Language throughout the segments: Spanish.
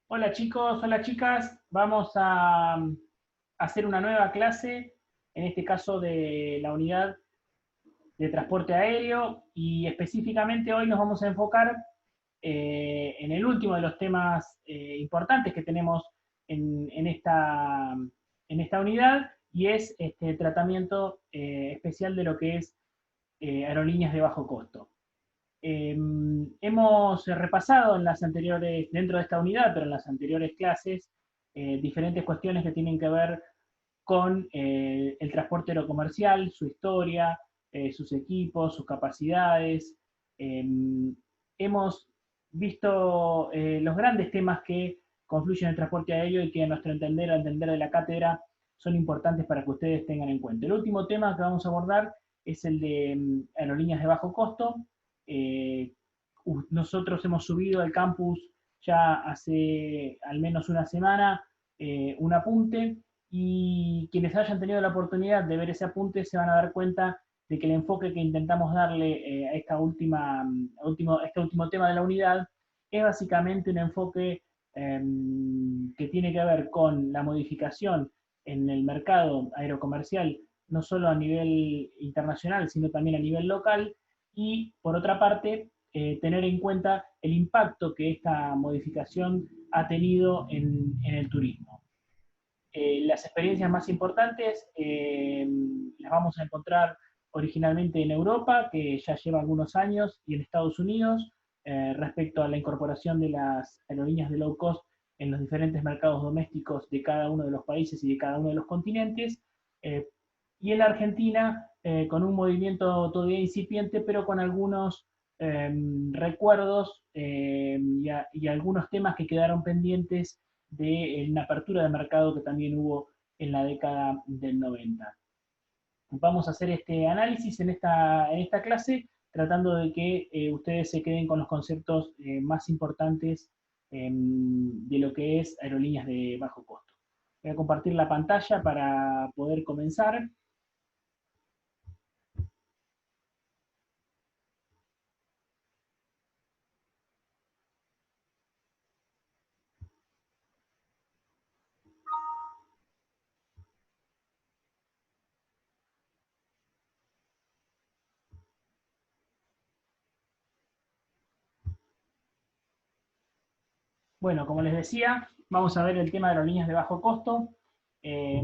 Hola chicos, hola chicas, vamos a hacer una nueva clase, en este caso de la unidad de transporte aéreo y específicamente hoy nos vamos a enfocar en el último de los temas importantes que tenemos en esta unidad y es este tratamiento especial de lo que es aerolíneas de bajo costo. Hemos repasado en las anteriores, dentro de esta unidad, pero en las anteriores clases, diferentes cuestiones que tienen que ver con el transporte aerocomercial, su historia, sus equipos, sus capacidades. Eh, Hemos visto los grandes temas que confluyen en el transporte aéreo y que a nuestro entender, al entender de la cátedra, son importantes para que ustedes tengan en cuenta. El último tema que vamos a abordar es el de aerolíneas de bajo costo. Eh, Nosotros hemos subido al campus ya hace al menos una semana un apunte y quienes hayan tenido la oportunidad de ver ese apunte se van a dar cuenta de que el enfoque que intentamos darle a este último tema de la unidad es básicamente un enfoque que tiene que ver con la modificación en el mercado aerocomercial, no solo a nivel internacional, sino también a nivel local, y por otra parte, tener en cuenta el impacto que esta modificación ha tenido en el turismo. Las experiencias más importantes las vamos a encontrar originalmente en Europa, que ya lleva algunos años, y en Estados Unidos, respecto a la incorporación de las aerolíneas de low cost en los diferentes mercados domésticos de cada uno de los países y de cada uno de los continentes. Eh, y en la Argentina, con un movimiento todavía incipiente, pero con algunos recuerdos y algunos temas que quedaron pendientes de una apertura de mercado que también hubo en la década del 90. Vamos a hacer este análisis en esta clase tratando de que ustedes se queden con los conceptos más importantes de lo que es aerolíneas de bajo costo. Voy a compartir la pantalla para poder comenzar. Bueno, como les decía, vamos a ver el tema de aerolíneas de bajo costo eh,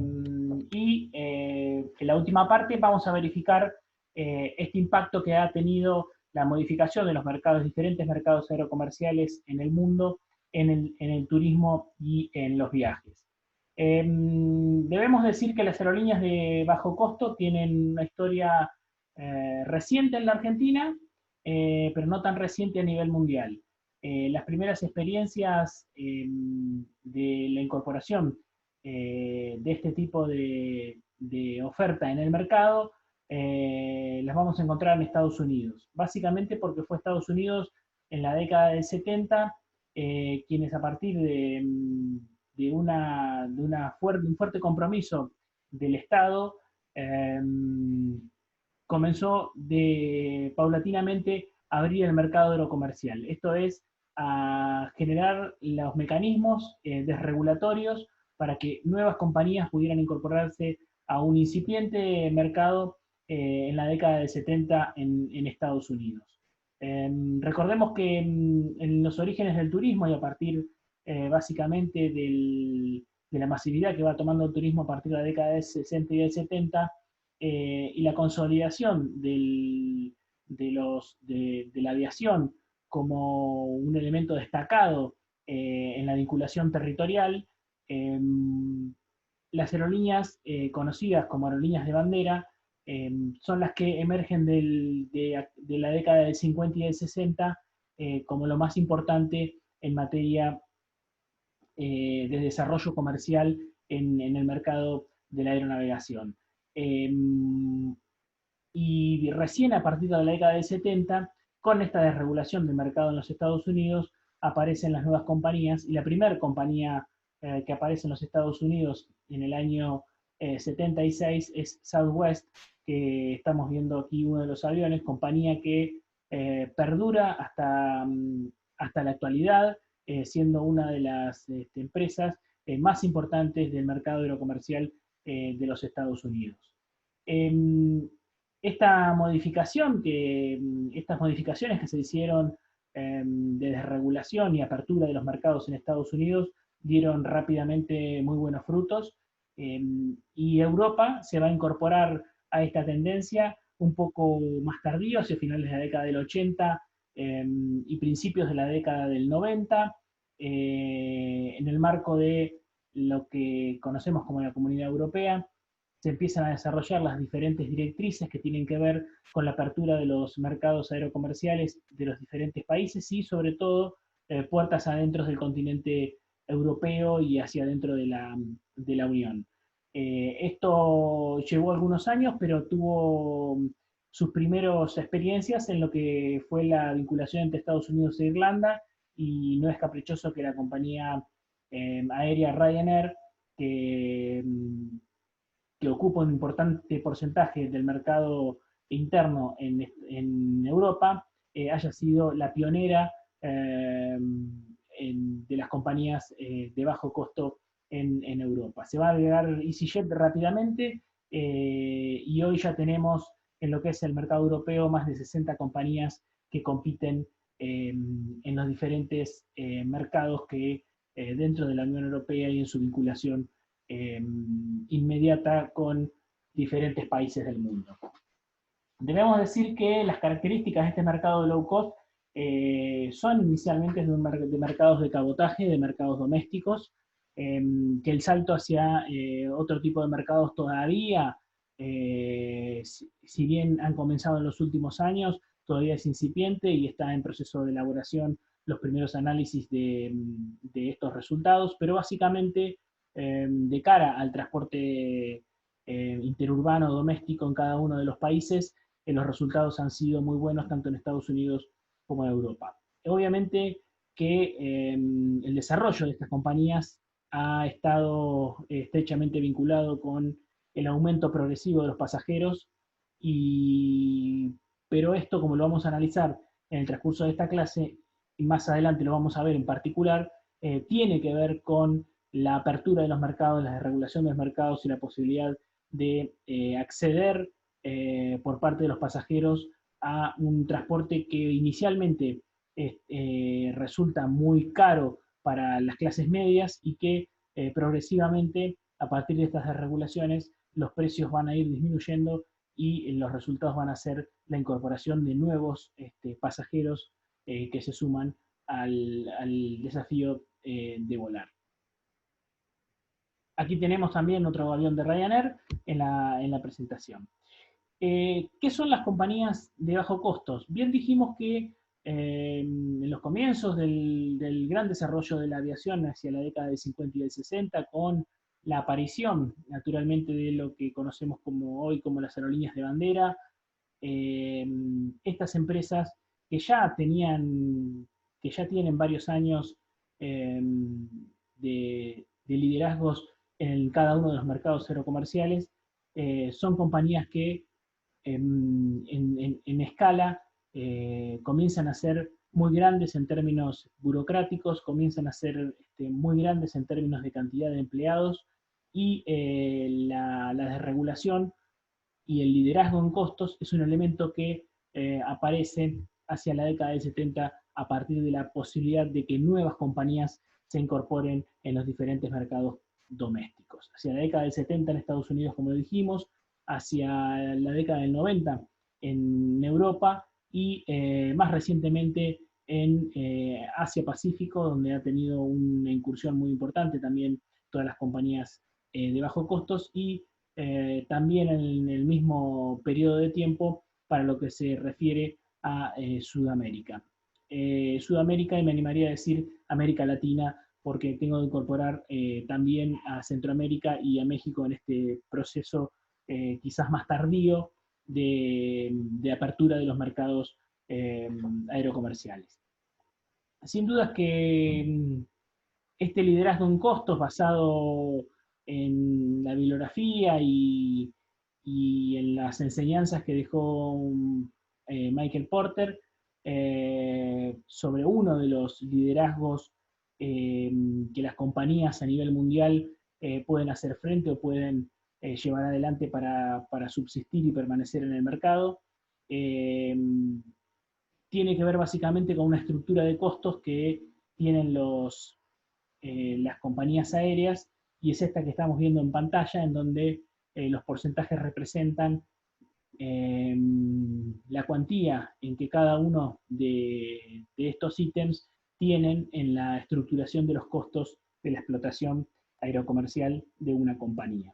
y en la última parte vamos a verificar este impacto que ha tenido la modificación de los mercados, diferentes mercados aerocomerciales en el mundo, en el turismo y en los viajes. Debemos decir que las aerolíneas de bajo costo tienen una historia reciente en la Argentina, pero no tan reciente a nivel mundial. Las primeras experiencias de la incorporación de este tipo de oferta en el mercado las vamos a encontrar en Estados Unidos. Básicamente porque fue Estados Unidos en la década del 70 quienes a partir de un fuerte compromiso del Estado eh, comenzó paulatinamente a abrir el mercado aerocomercial. Esto es, a generar los mecanismos desregulatorios para que nuevas compañías pudieran incorporarse a un incipiente mercado en la década del 70 en Estados Unidos. Recordemos que en los orígenes del turismo y a partir básicamente de la masividad que va tomando el turismo a partir de la década del 60 y del 70, y la consolidación de la aviación como un elemento destacado en la vinculación territorial, eh, las aerolíneas conocidas como aerolíneas de bandera son las que emergen de la década del 50 y del 60 como lo más importante en materia de desarrollo comercial en el mercado de la aeronavegación. Eh, y recién a partir de la década del 70, con esta desregulación del mercado en los Estados Unidos, aparecen las nuevas compañías y la primera compañía que aparece en los Estados Unidos en el año 76 es Southwest, que estamos viendo aquí uno de los aviones, compañía que perdura hasta la actualidad, siendo una de las empresas más importantes del mercado aerocomercial de los Estados Unidos. Esta modificación estas modificaciones que se hicieron de desregulación y apertura de los mercados en Estados Unidos dieron rápidamente muy buenos frutos, y Europa se va a incorporar a esta tendencia un poco más tardío, hacia finales de la década del 80 y principios de la década del 90, en el marco de lo que conocemos como la Comunidad Europea. Se empiezan a desarrollar las diferentes directrices que tienen que ver con la apertura de los mercados aerocomerciales de los diferentes países y sobre todo puertas adentro del continente europeo y hacia adentro de la Unión. Esto llevó algunos años, pero tuvo sus primeras experiencias en lo que fue la vinculación entre Estados Unidos e Irlanda, y no es caprichoso que la compañía aérea Ryanair, que ocupa un importante porcentaje del mercado interno en Europa, haya sido la pionera de las compañías de bajo costo en Europa. Se va a agregar EasyJet rápidamente, y hoy ya tenemos en lo que es el mercado europeo más de 60 compañías que compiten en los diferentes mercados que dentro de la Unión Europea y en su vinculación inmediata con diferentes países del mundo. Debemos decir que las características de este mercado de low cost son inicialmente de mercados de cabotaje, de mercados domésticos, que el salto hacia otro tipo de mercados todavía, si bien han comenzado en los últimos años, todavía es incipiente y está en proceso de elaboración los primeros análisis de estos resultados, pero básicamente de cara al transporte interurbano doméstico en cada uno de los países, los resultados han sido muy buenos tanto en Estados Unidos como en Europa. Obviamente que el desarrollo de estas compañías ha estado estrechamente vinculado con el aumento progresivo de los pasajeros, pero esto, como lo vamos a analizar en el transcurso de esta clase, y más adelante lo vamos a ver en particular, tiene que ver con la apertura de los mercados, la desregulación de los mercados y la posibilidad de acceder por parte de los pasajeros a un transporte que inicialmente resulta muy caro para las clases medias y que progresivamente, a partir de estas desregulaciones, los precios van a ir disminuyendo y los resultados van a ser la incorporación de nuevos pasajeros que se suman al desafío de volar. Aquí tenemos también otro avión de Ryanair en la presentación. ¿Qué son las compañías de bajo costos? Bien dijimos que en los comienzos del gran desarrollo de la aviación hacia la década del 50 y del 60, con la aparición, naturalmente, de lo que conocemos hoy como las aerolíneas de bandera, estas empresas que ya tienen varios años de liderazgos en cada uno de los mercados aerocomerciales, son compañías que en escala comienzan a ser muy grandes en términos burocráticos, comienzan a ser muy grandes en términos de cantidad de empleados, y la desregulación y el liderazgo en costos es un elemento que aparece hacia la década del 70 a partir de la posibilidad de que nuevas compañías se incorporen en los diferentes mercados domésticos. Hacia la década del 70 en Estados Unidos, como dijimos, hacia la década del 90 en Europa y más recientemente en Asia-Pacífico, donde ha tenido una incursión muy importante también todas las compañías de bajo costos, y también en el mismo periodo de tiempo para lo que se refiere a Sudamérica. Sudamérica, y me animaría a decir América Latina, porque tengo que incorporar también a Centroamérica y a México en este proceso quizás más tardío de apertura de los mercados aerocomerciales. Sin dudas que este liderazgo en costos basado en la bibliografía y en las enseñanzas que dejó Michael Porter sobre uno de los liderazgos que las compañías a nivel mundial pueden hacer frente o pueden llevar adelante para subsistir y permanecer en el mercado. Tiene que ver básicamente con una estructura de costos que tienen las compañías aéreas, y es esta que estamos viendo en pantalla, en donde los porcentajes representan la cuantía en que cada uno de estos ítems tienen en la estructuración de los costos de la explotación aerocomercial de una compañía.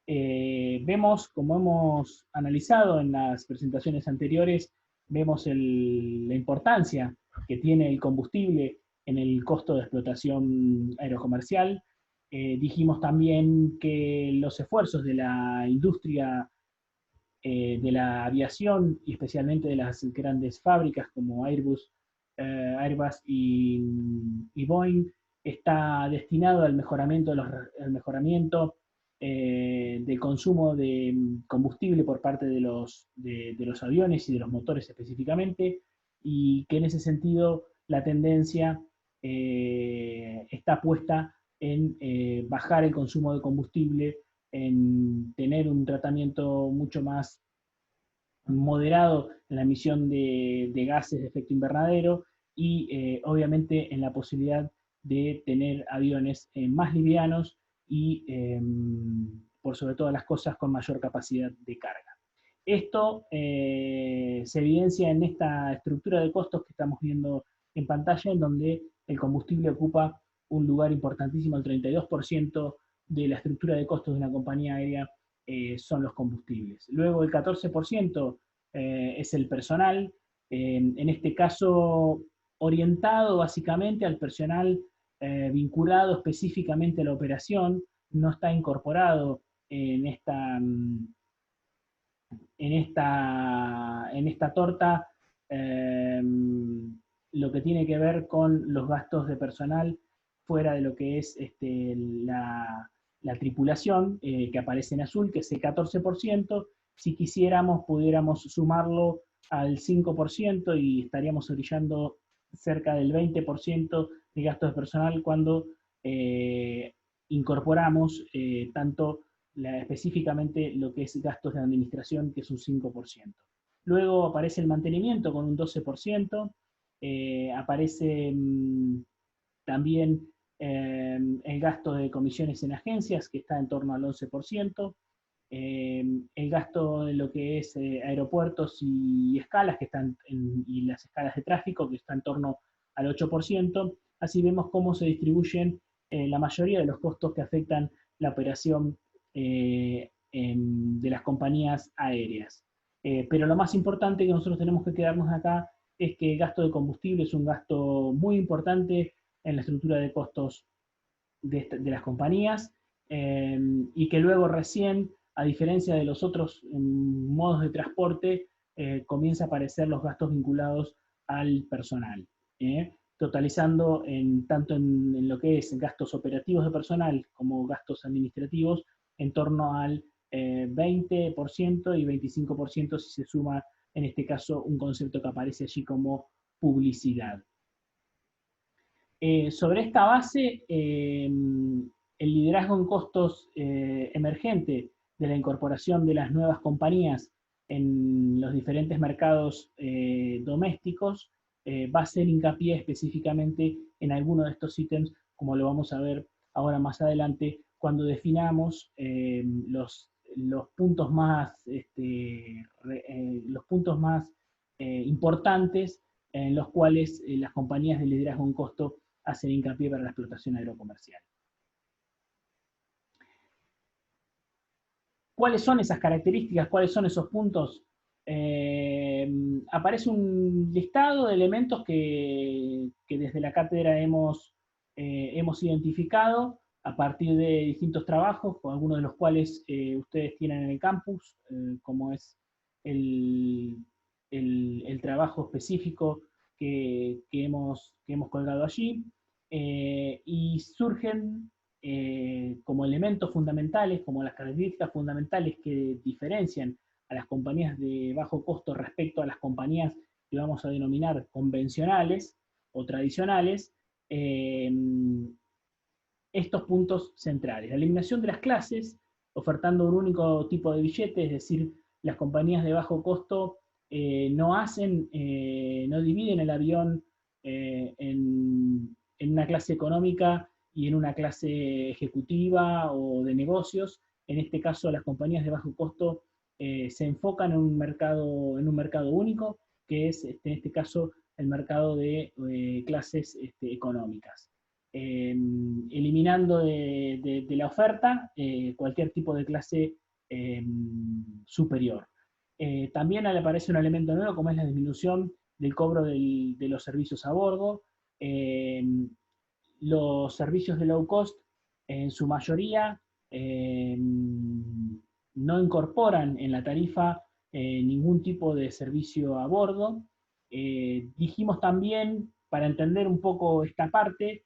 Vemos, como hemos analizado en las presentaciones anteriores, vemos la importancia que tiene el combustible en el costo de explotación aerocomercial. Dijimos también que los esfuerzos de la industria de la aviación, y especialmente de las grandes fábricas como Airbus y Boeing, está destinado al mejoramiento, al mejoramiento del consumo de combustible por parte de los aviones y de los motores específicamente, y que en ese sentido la tendencia está puesta en bajar el consumo de combustible, en tener un tratamiento mucho más moderado en la emisión de gases de efecto invernadero, y obviamente en la posibilidad de tener aviones más livianos y por sobre todas las cosas con mayor capacidad de carga. Esto se evidencia en esta estructura de costos que estamos viendo en pantalla, en donde el combustible ocupa un lugar importantísimo. El 32% de la estructura de costos de una compañía aérea son los combustibles. Luego el 14% es el personal, en este caso orientado básicamente al personal vinculado específicamente a la operación, no está incorporado en esta torta lo que tiene que ver con los gastos de personal fuera de lo que es la tripulación, que aparece en azul, que es el 14%. Si quisiéramos, pudiéramos sumarlo al 5% y estaríamos orillando cerca del 20% de gastos de personal cuando incorporamos tanto específicamente lo que es gastos de administración, que es un 5%. Luego aparece el mantenimiento con un 12%, aparece también el gasto de comisiones en agencias, que está en torno al 11%, el gasto de lo que es aeropuertos y escalas, y las escalas de tráfico, que está en torno al 8%. Así vemos cómo se distribuyen la mayoría de los costos que afectan la operación de las compañías aéreas. Pero lo más importante que nosotros tenemos que quedarnos acá es que el gasto de combustible es un gasto muy importante en la estructura de costos de las compañías, y que luego recién, a diferencia de los otros modos de transporte, comienza a aparecer los gastos vinculados al personal, totalizando tanto en lo que es gastos operativos de personal como gastos administrativos en torno al 20% y 25% si se suma, en este caso, un concepto que aparece allí como publicidad. Sobre esta base, el liderazgo en costos emergente de la incorporación de las nuevas compañías en los diferentes mercados domésticos va a hacer hincapié específicamente en alguno de estos ítems, como lo vamos a ver ahora más adelante, cuando definamos los puntos más, importantes en los cuales las compañías de liderazgo en costo hacen hincapié para la explotación aerocomercial. ¿Cuáles son esas características? ¿Cuáles son esos puntos? Aparece un listado de elementos que desde la cátedra hemos identificado a partir de distintos trabajos, con algunos de los cuales ustedes tienen en el campus, como es el trabajo específico que hemos colgado allí, y surgen como elementos fundamentales, como las características fundamentales que diferencian a las compañías de bajo costo respecto a las compañías que vamos a denominar convencionales o tradicionales. estos puntos centrales. La eliminación de las clases, ofertando un único tipo de billete, es decir, las compañías de bajo costo no dividen el avión en una clase económica y en una clase ejecutiva o de negocios. En este caso, las compañías de bajo costo se enfocan en un mercado único, que es en este caso el mercado de clases económicas. Eliminando de la oferta cualquier tipo de clase superior. También aparece un elemento nuevo como es la disminución del cobro de los servicios a bordo. Los servicios de low cost en su mayoría no incorporan en la tarifa ningún tipo de servicio a bordo. Dijimos también, para entender un poco esta parte,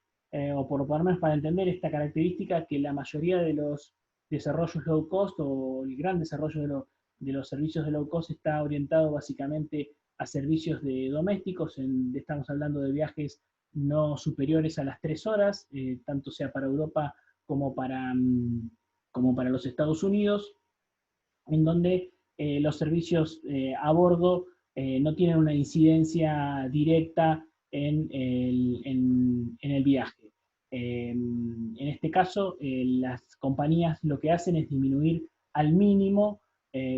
o por lo menos para entender esta característica, que la mayoría de los desarrollos low cost o el gran desarrollo de los servicios de low cost está orientado básicamente a servicios de domésticos, estamos hablando de viajes no superiores a las 3 horas, tanto sea para Europa como para los Estados Unidos, en donde los servicios a bordo no tienen una incidencia directa en el viaje. En este caso, las compañías lo que hacen es disminuir al mínimo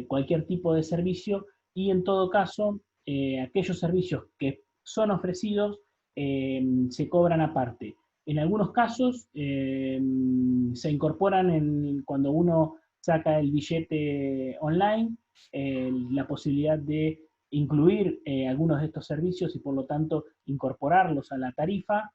cualquier tipo de servicio y en todo caso, aquellos servicios que son ofrecidos se cobran aparte. En algunos casos se incorporan cuando uno saca el billete online, la posibilidad de incluir algunos de estos servicios y por lo tanto incorporarlos a la tarifa,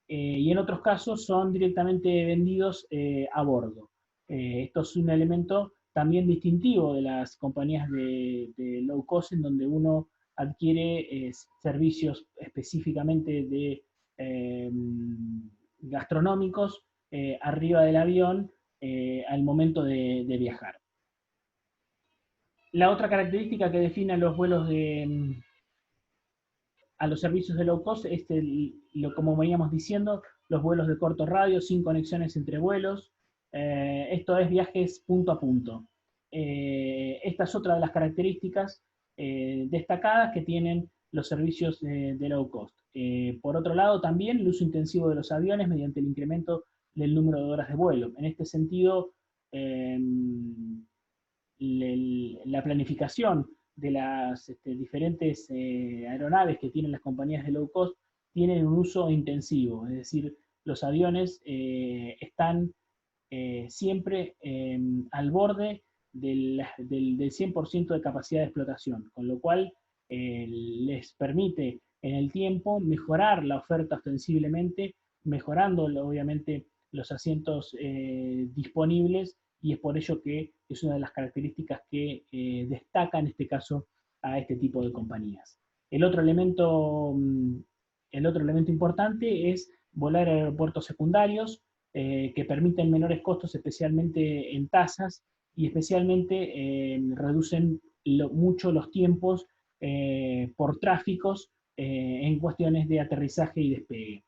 y en otros casos son directamente vendidos a bordo. Esto es un elemento también distintivo de las compañías de low cost, en donde uno adquiere servicios específicamente de gastronómicos arriba del avión al momento de viajar. La otra característica que define a los vuelos a los servicios de low cost es, como veníamos diciendo, los vuelos de corto radio sin conexiones entre vuelos. Esto es viajes punto a punto. Esta es otra de las características destacadas que tienen los servicios de low cost. Por otro lado, también el uso intensivo de los aviones mediante el incremento del número de horas de vuelo. En este sentido, la planificación de las diferentes aeronaves que tienen las compañías de low cost tienen un uso intensivo, es decir, los aviones están siempre al borde del 100% de capacidad de explotación, con lo cual les permite en el tiempo mejorar la oferta ostensiblemente, mejorando obviamente los asientos disponibles, y es por ello que es una de las características que destaca en este caso a este tipo de compañías. El otro elemento importante es volar a aeropuertos secundarios que permiten menores costos, especialmente en tasas, y especialmente reducen mucho los tiempos por tráficos en cuestiones de aterrizaje y despegue.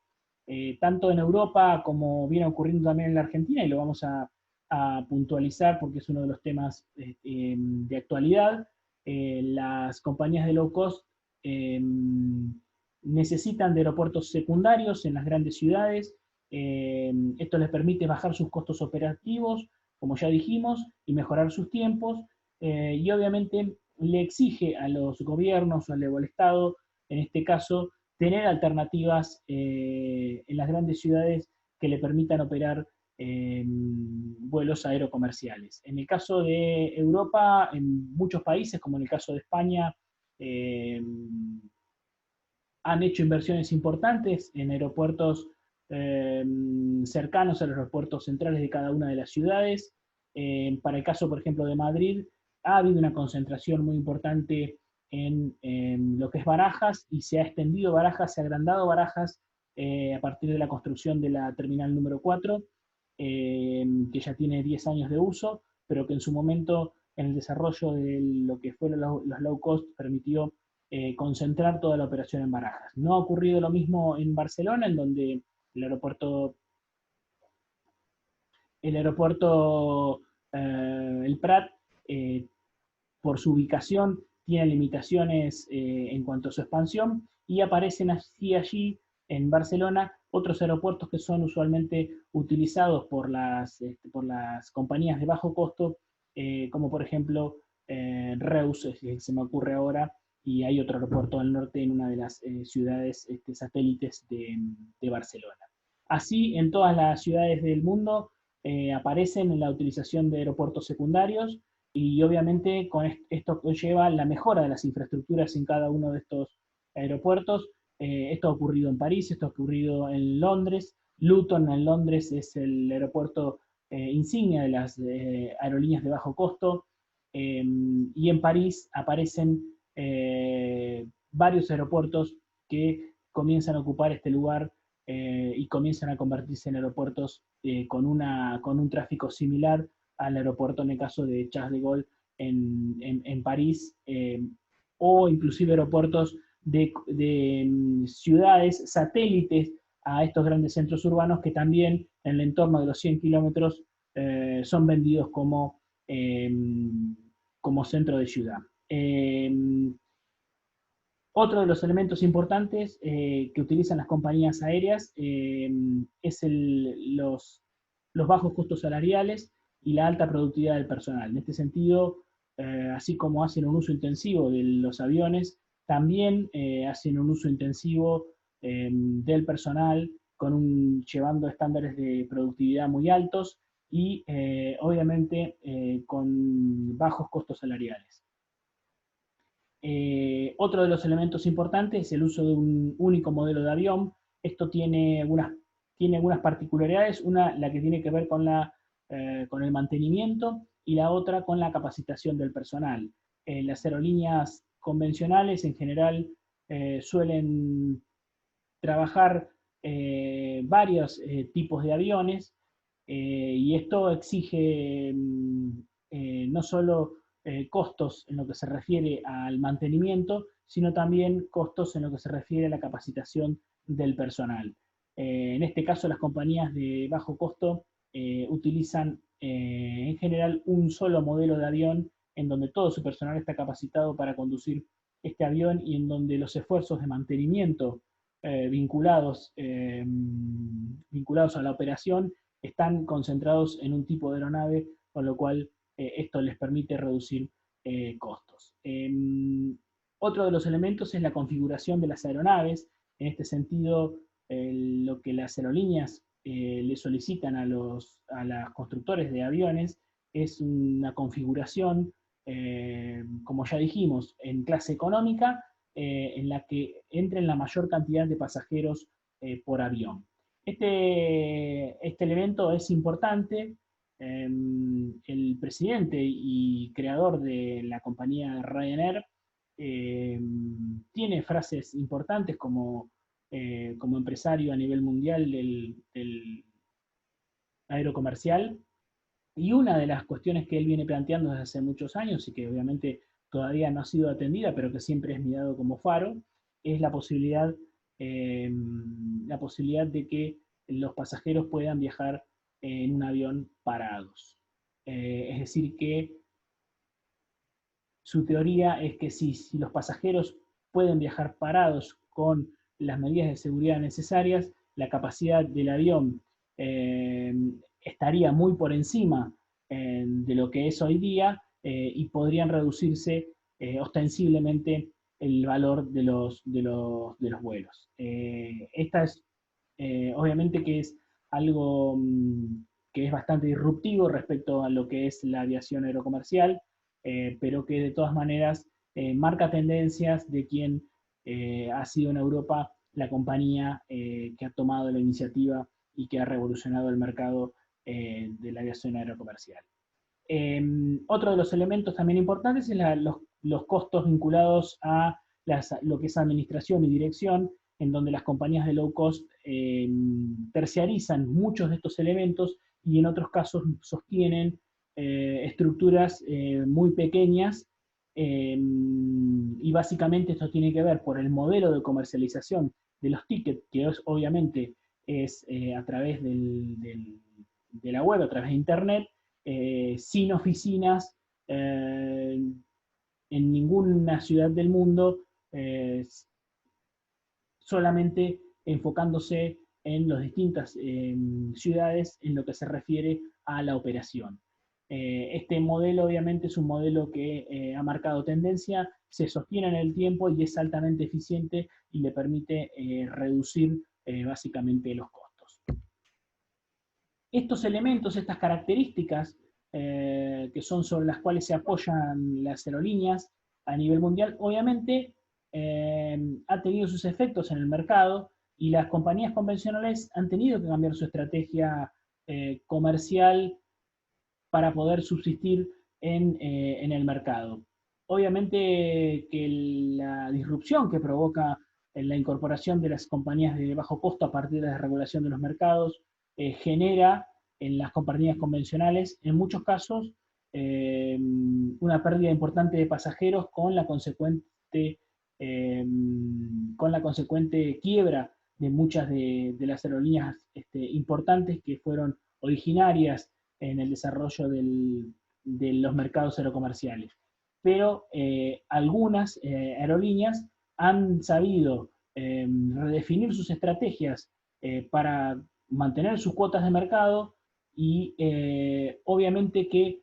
Tanto en Europa como viene ocurriendo también en la Argentina, y lo vamos a puntualizar porque es uno de los temas de actualidad, las compañías de low cost necesitan de aeropuertos secundarios en las grandes ciudades. Esto les permite bajar sus costos operativos, como ya dijimos, y mejorar sus tiempos, y obviamente le exige a los gobiernos o al Estado, en este caso, tener alternativas en las grandes ciudades que le permitan operar vuelos aerocomerciales. En el caso de Europa, en muchos países, como en el caso de España, han hecho inversiones importantes en aeropuertos cercanos a los aeropuertos centrales de cada una de las ciudades. Para el caso, por ejemplo, de Madrid, ha habido una concentración muy importante en lo que es Barajas, y se ha extendido Barajas, se ha agrandado Barajas a partir de la construcción de la terminal número 4, que ya tiene 10 años de uso, pero que en su momento, en el desarrollo de lo que fueron los low cost, permitió concentrar toda la operación en Barajas. No ha ocurrido lo mismo en Barcelona, en donde El aeropuerto, el aeropuerto El Prat, por su ubicación, tiene limitaciones en cuanto a su expansión, y aparecen así allí en Barcelona otros aeropuertos que son usualmente utilizados por las compañías de bajo costo, como por ejemplo Reus, se me ocurre ahora, y hay otro aeropuerto al norte en una de las ciudades satélites de Barcelona. Así, en todas las ciudades del mundo aparecen la utilización de aeropuertos secundarios, y obviamente con esto conlleva la mejora de las infraestructuras en cada uno de estos aeropuertos. Esto ha ocurrido en París, esto ha ocurrido en Londres. Luton en Londres es el aeropuerto insignia de las aerolíneas de bajo costo, y en París aparecen varios aeropuertos que comienzan a ocupar este lugar y comienzan a convertirse en aeropuertos con un tráfico similar al aeropuerto en el caso de Charles de Gaulle en París, o inclusive aeropuertos de ciudades satélites a estos grandes centros urbanos que también en el entorno de los 100 kilómetros son vendidos como centro de ciudad. Otro de los elementos importantes que utilizan las compañías aéreas es los bajos costos salariales y la alta productividad del personal. En este sentido, así como hacen un uso intensivo de los aviones, también hacen un uso intensivo del personal, llevando estándares de productividad muy altos y obviamente con bajos costos salariales. Otro de los elementos importantes es el uso de un único modelo de avión. Esto tiene algunas particularidades, una la que tiene que ver con el mantenimiento, y la otra con la capacitación del personal. Las aerolíneas convencionales en general suelen trabajar varios tipos de aviones, y esto exige no solo costos en lo que se refiere al mantenimiento, sino también costos en lo que se refiere a la capacitación del personal. En este caso, las compañías de bajo costo utilizan en general un solo modelo de avión en donde todo su personal está capacitado para conducir este avión, y en donde los esfuerzos de mantenimiento vinculados a la operación están concentrados en un tipo de aeronave, con lo cual esto les permite reducir costos. Otro de los elementos es la configuración de las aeronaves. En este sentido, lo que las aerolíneas le solicitan a los constructores de aviones es una configuración, como ya dijimos, en clase económica, en la que entren la mayor cantidad de pasajeros por avión. Este elemento es importante. El presidente y creador de la compañía Ryanair tiene frases importantes como empresario a nivel mundial del aerocomercial, y una de las cuestiones que él viene planteando desde hace muchos años, y que obviamente todavía no ha sido atendida, pero que siempre es mirado como faro, es la posibilidad de que los pasajeros puedan viajar en un avión parados. Es decir, que su teoría es que si los pasajeros pueden viajar parados con las medidas de seguridad necesarias, la capacidad del avión estaría muy por encima de lo que es hoy día, y podrían reducirse ostensiblemente el valor de los vuelos. Esta es, obviamente que es algo que es bastante disruptivo respecto a lo que es la aviación aerocomercial, pero que de todas maneras marca tendencias de quien ha sido en Europa la compañía que ha tomado la iniciativa y que ha revolucionado el mercado de la aviación aerocomercial. Otro de los elementos también importantes es los costos vinculados a lo que es administración y dirección, en donde las compañías de low cost terciarizan muchos de estos elementos, y en otros casos sostienen estructuras muy pequeñas, y básicamente esto tiene que ver por el modelo de comercialización de los tickets, que es obviamente es a través de la web, a través de Internet, sin oficinas en ninguna ciudad del mundo, solamente enfocándose en las distintas ciudades en lo que se refiere a la operación. Este modelo obviamente es un modelo que ha marcado tendencia, se sostiene en el tiempo y es altamente eficiente y le permite reducir básicamente los costos. Estos elementos, estas características que son sobre las cuales se apoyan las aerolíneas a nivel mundial, obviamente ha tenido sus efectos en el mercado y las compañías convencionales han tenido que cambiar su estrategia comercial para poder subsistir en el mercado. Obviamente que la disrupción que provoca la incorporación de las compañías de bajo costo a partir de la regulación de los mercados genera en las compañías convencionales, en muchos casos, una pérdida importante de pasajeros con la consecuente quiebra de muchas de las aerolíneas importantes que fueron originarias en el desarrollo de los mercados aerocomerciales. Pero algunas aerolíneas han sabido redefinir sus estrategias para mantener sus cuotas de mercado y obviamente que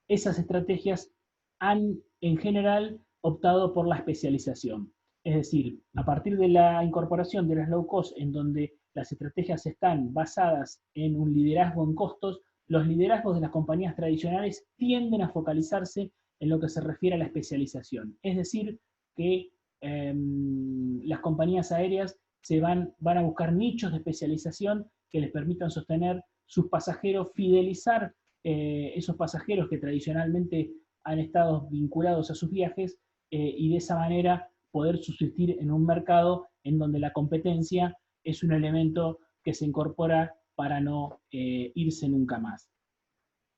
esas estrategias han en general optado por la especialización. Es decir, a partir de la incorporación de las low cost, en donde las estrategias están basadas en un liderazgo en costos, los liderazgos de las compañías tradicionales tienden a focalizarse en lo que se refiere a la especialización. Es decir, que las compañías aéreas van a buscar nichos de especialización que les permitan sostener sus pasajeros, fidelizar esos pasajeros que tradicionalmente han estado vinculados a sus viajes y de esa manera poder subsistir en un mercado en donde la competencia es un elemento que se incorpora para no irse nunca más.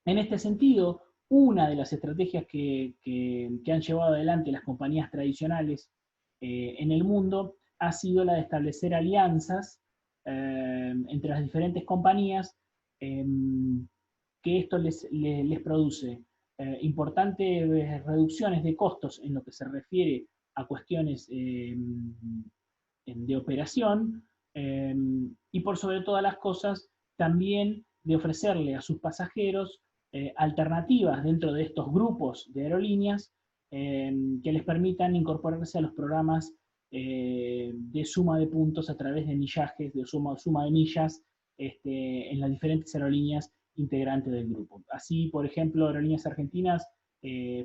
En este sentido, una de las estrategias que han llevado adelante las compañías tradicionales en el mundo ha sido la de establecer alianzas entre las diferentes compañías que esto les produce importantes reducciones de costos en lo que se refiere a cuestiones de operación y por sobre todas las cosas también de ofrecerle a sus pasajeros alternativas dentro de estos grupos de aerolíneas que les permitan incorporarse a los programas de suma de puntos a través de millajes, de suma de millas en las diferentes aerolíneas integrantes del grupo. Así, por ejemplo, Aerolíneas Argentinas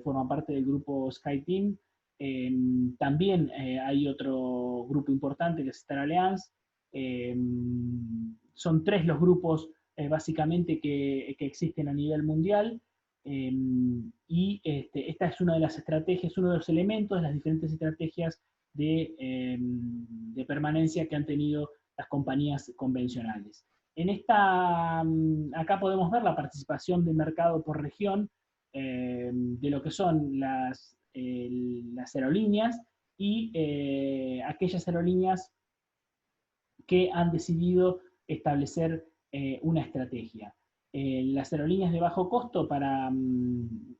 forman parte del grupo SkyTeam. También hay otro grupo importante que es Star Alliance. Son 3 los grupos básicamente que existen a nivel mundial. Y esta es una de las estrategias, uno de los elementos de las diferentes estrategias de permanencia que han tenido las compañías convencionales. Acá podemos ver la participación del mercado por región de lo que son las aerolíneas y aquellas aerolíneas que han decidido establecer una estrategia. Las aerolíneas de bajo costo han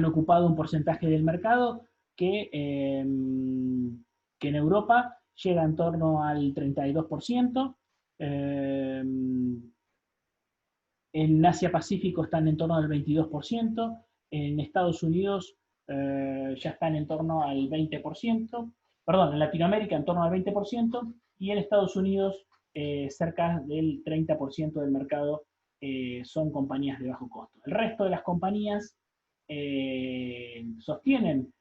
ocupado un porcentaje del mercado que en Europa llega en torno al 32%, en Asia Pacífico están en torno al 22%, en Estados Unidos ya están en torno al 20%, perdón, en Latinoamérica en torno al 20%, y en Estados Unidos cerca del 30% del mercado son compañías de bajo costo. El resto de las compañías sostienen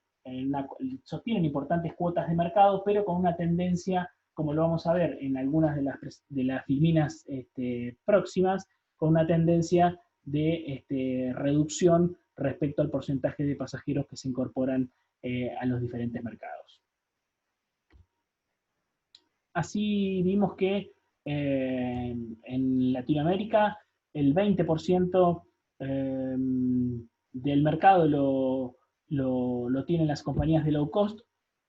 importantes cuotas de mercado, pero con una tendencia, como lo vamos a ver en algunas de las filminas próximas, con una tendencia de reducción respecto al porcentaje de pasajeros que se incorporan a los diferentes mercados. Así vimos que en Latinoamérica el 20% del mercado lo tienen las compañías de low cost,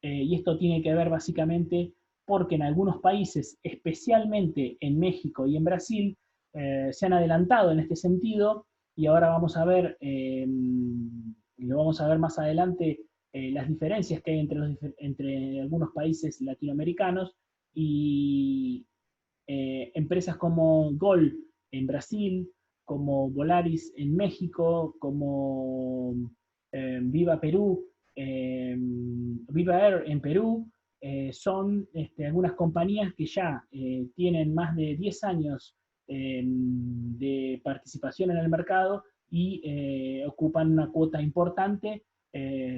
y esto tiene que ver básicamente porque en algunos países, especialmente en México y en Brasil, se han adelantado en este sentido, y ahora vamos a ver, lo vamos a ver más adelante, las diferencias que hay entre algunos países latinoamericanos, y empresas como Gol en Brasil, como Volaris en México, como Viva Perú, Viva Air en Perú, son algunas compañías que ya tienen más de 10 años de participación en el mercado y ocupan una cuota importante,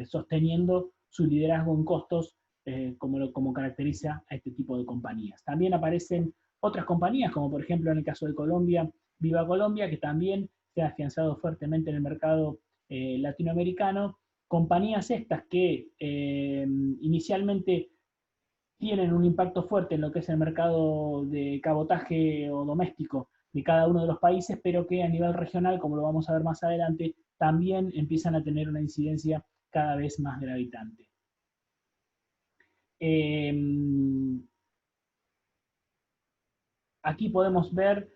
sosteniendo su liderazgo en costos, como caracteriza a este tipo de compañías. También aparecen otras compañías, como por ejemplo en el caso de Colombia, Viva Colombia, que también se ha afianzado fuertemente en el mercado latinoamericano. Compañías estas que inicialmente tienen un impacto fuerte en lo que es el mercado de cabotaje o doméstico de cada uno de los países, pero que a nivel regional, como lo vamos a ver más adelante, también empiezan a tener una incidencia cada vez más gravitante. Aquí podemos ver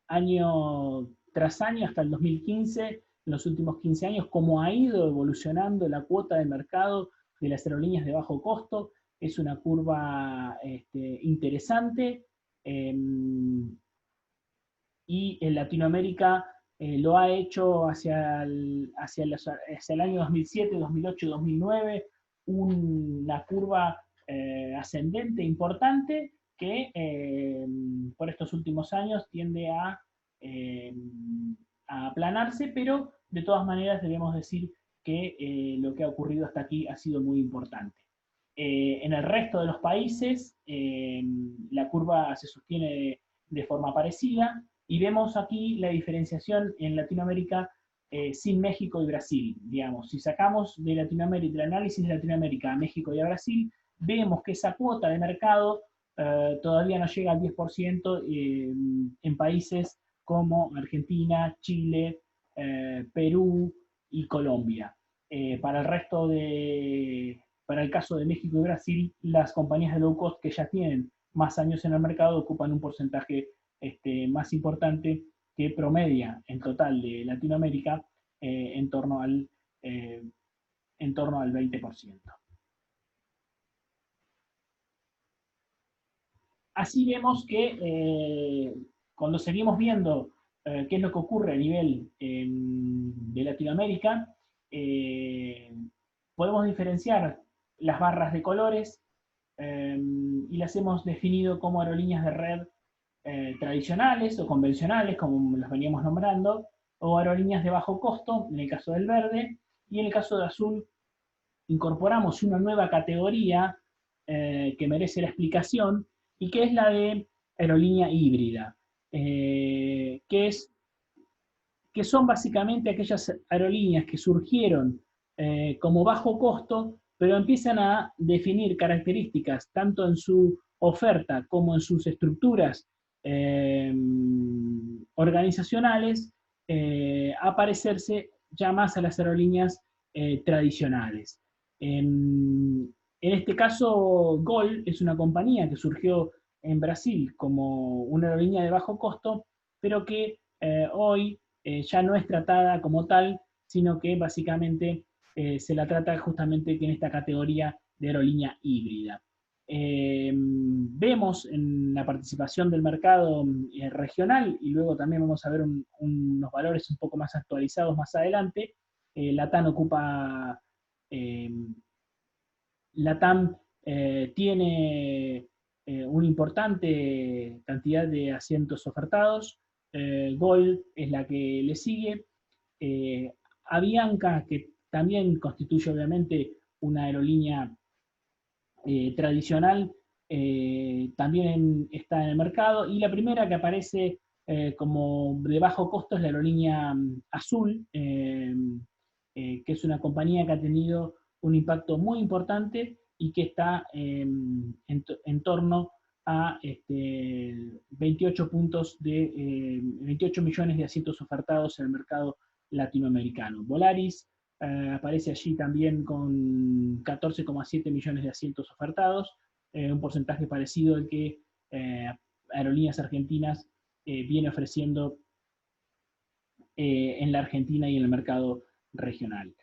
año tras año hasta el 2015, en los últimos 15 años, cómo ha ido evolucionando la cuota de mercado de las aerolíneas de bajo costo. Es una curva interesante, y en Latinoamérica lo ha hecho hacia el año 2007, 2008, 2009, una curva ascendente importante que por estos últimos años tiende a aplanarse, pero de todas maneras debemos decir que lo que ha ocurrido hasta aquí ha sido muy importante. En el resto de los países la curva se sostiene de forma parecida, y vemos aquí la diferenciación en Latinoamérica sin México y Brasil. Digamos, si sacamos de Latinoamérica, del análisis de Latinoamérica a México y a Brasil, vemos que esa cuota de mercado todavía no llega al 10% en países como Argentina, Chile, Perú y Colombia. Para el resto para el caso de México y Brasil, las compañías de low cost que ya tienen más años en el mercado ocupan un porcentaje más importante, que promedia en total de Latinoamérica en torno al 20%. Así vemos que cuando seguimos viendo qué es lo que ocurre a nivel de Latinoamérica, podemos diferenciar las barras de colores y las hemos definido como aerolíneas de red tradicionales o convencionales, como las veníamos nombrando, o aerolíneas de bajo costo, en el caso del verde, y en el caso de azul incorporamos una nueva categoría que merece la explicación, y que es la de aerolínea híbrida, que son básicamente aquellas aerolíneas que surgieron como bajo costo, pero empiezan a definir características tanto en su oferta como en sus estructuras organizacionales, a parecerse ya más a las aerolíneas tradicionales. En este caso, Gol es una compañía que surgió en Brasil como una aerolínea de bajo costo, pero que hoy ya no es tratada como tal, sino que básicamente se la trata justamente en esta categoría de aerolínea híbrida. Vemos en la participación del mercado regional, y luego también vamos a ver unos valores un poco más actualizados más adelante. LATAM ocupa, LATAM tiene una importante cantidad de asientos ofertados. Gol es la que le sigue. Avianca, que también constituye obviamente una aerolínea tradicional, también está en el mercado, y la primera que aparece como de bajo costo es la aerolínea Azul, que es una compañía que ha tenido un impacto muy importante y que está en torno a 28 millones de asientos ofertados en el mercado latinoamericano. Volaris aparece allí también con 14,7 millones de asientos ofertados, un porcentaje parecido al que Aerolíneas Argentinas viene ofreciendo en la Argentina y en el mercado regional.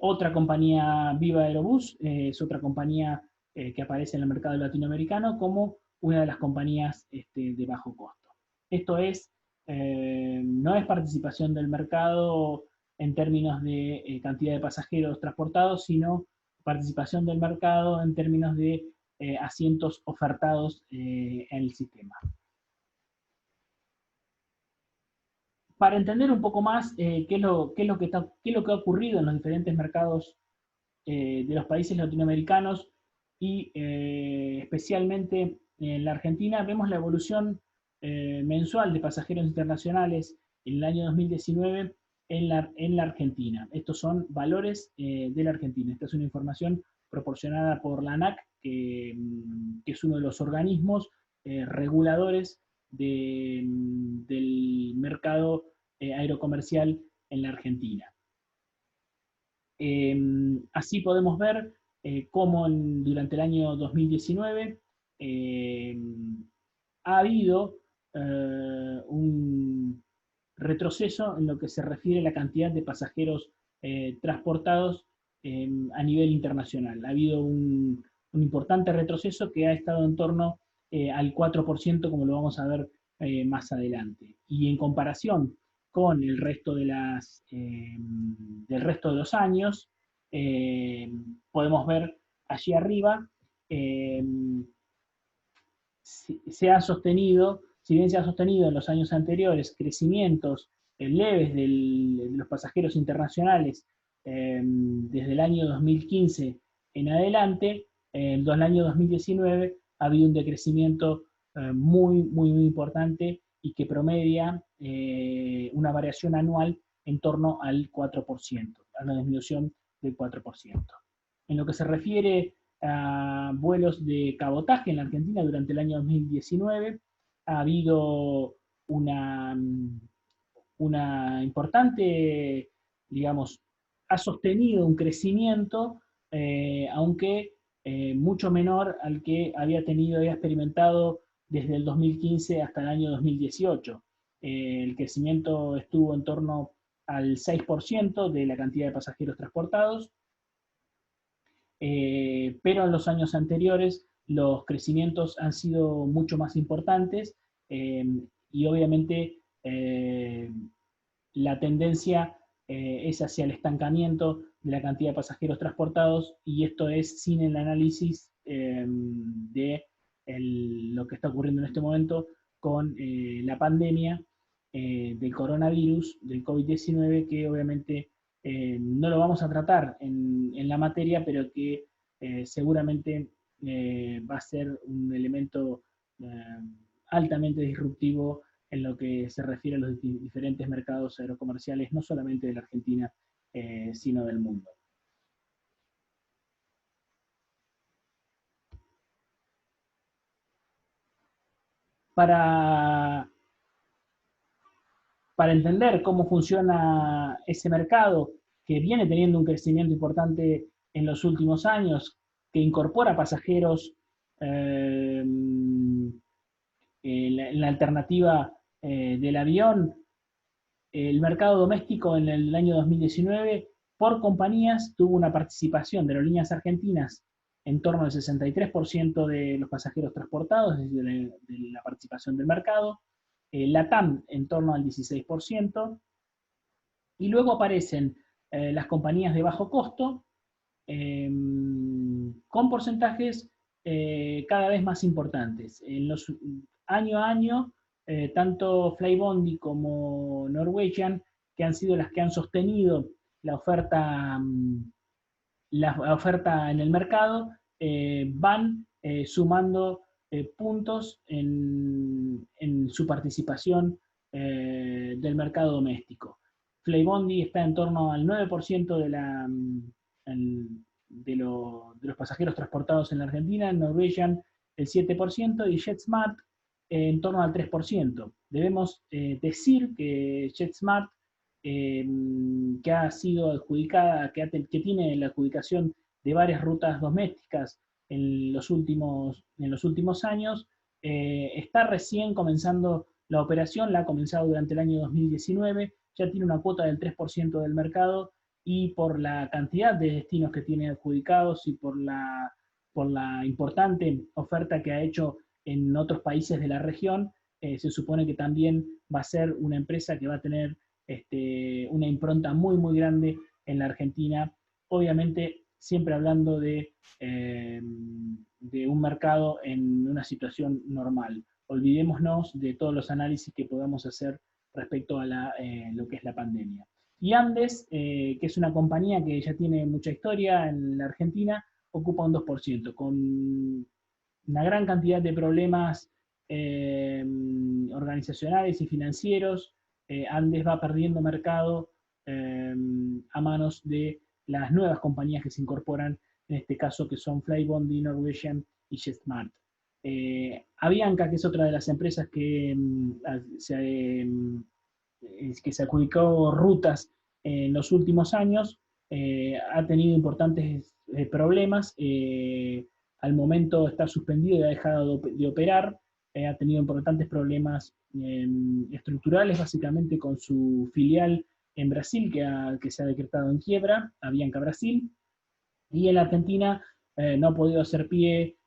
Otra compañía, Viva Aerobús, es otra compañía que aparece en el mercado latinoamericano como una de las compañías de bajo costo. Esto es, no es participación del mercado en términos de cantidad de pasajeros transportados, sino participación del mercado en términos de asientos ofertados en el sistema. Para entender un poco más qué es lo que ha ocurrido en los diferentes mercados de los países latinoamericanos y especialmente en la Argentina, vemos la evolución mensual de pasajeros internacionales en el año 2019 en la Argentina. Estos son valores de la Argentina. Esta es una información proporcionada por la ANAC, que es uno de los organismos reguladores del mercado aerocomercial en la Argentina. Así podemos ver cómo durante el año 2019 ha habido un retroceso en lo que se refiere a la cantidad de pasajeros transportados a nivel internacional. Ha habido un importante retroceso que ha estado en torno al 4%, como lo vamos a ver más adelante. Y en comparación con el resto de del resto de los años, podemos ver allí arriba, se ha sostenido, si bien se ha sostenido en los años anteriores crecimientos leves de los pasajeros internacionales desde el año 2015 en adelante, en el año 2019 ha habido un decrecimiento muy importante y que promedia una variación anual en torno al 4%, a una disminución del 4%. En lo que se refiere a vuelos de cabotaje en la Argentina durante el año 2019, ha habido una importante, digamos, ha sostenido un crecimiento, aunque mucho menor al que había experimentado desde el 2015 hasta el año 2018. El crecimiento estuvo en torno al 6% de la cantidad de pasajeros transportados, pero en los años anteriores los crecimientos han sido mucho más importantes y obviamente la tendencia es hacia el estancamiento de la cantidad de pasajeros transportados, y esto es sin el análisis de lo que está ocurriendo en este momento con la pandemia del coronavirus, del COVID-19, que obviamente no lo vamos a tratar en la materia, pero que seguramente va a ser un elemento altamente disruptivo en lo que se refiere a los diferentes mercados aerocomerciales, no solamente de la Argentina, sino del mundo. Para entender cómo funciona ese mercado, que viene teniendo un crecimiento importante en los últimos años, que incorpora pasajeros en la alternativa del avión, el mercado doméstico en el año 2019 por compañías tuvo una participación de Aerolíneas Argentinas en torno al 63% de los pasajeros transportados, es decir, de la participación del mercado, LATAM en torno al 16%, y luego aparecen las compañías de bajo costo, con porcentajes cada vez más importantes. Año a año, tanto Flybondi como Norwegian, que han sido las que han sostenido la oferta en el mercado, van sumando puntos en su participación del mercado doméstico. Flybondi está en torno al 9% de los pasajeros transportados en la Argentina, en Norwegian el 7% y JetSmart en torno al 3%. Debemos decir que JetSmart que ha sido adjudicada, que tiene la adjudicación de varias rutas domésticas en los últimos años, está recién comenzando la operación, la ha comenzado durante el año 2019, ya tiene una cuota del 3% del mercado, y por la cantidad de destinos que tiene adjudicados y por la importante oferta que ha hecho en otros países de la región, se supone que también va a ser una empresa que va a tener una impronta muy, muy grande en la Argentina, obviamente siempre hablando de un mercado en una situación normal. Olvidémonos de todos los análisis que podamos hacer respecto a lo que es la pandemia. Y Andes, que es una compañía que ya tiene mucha historia en la Argentina, ocupa un 2%, con una gran cantidad de problemas organizacionales y financieros. Andes va perdiendo mercado a manos de las nuevas compañías que se incorporan, en este caso que son Flybondi, Norwegian y JetSmart. Avianca, que es otra de las empresas que se adjudicó rutas en los últimos años, ha tenido importantes problemas. Al momento está suspendido y ha dejado de operar. Ha tenido importantes problemas estructurales, básicamente con su filial en Brasil, que se ha decretado en quiebra, Avianca Brasil, y en la Argentina no ha podido hacer pie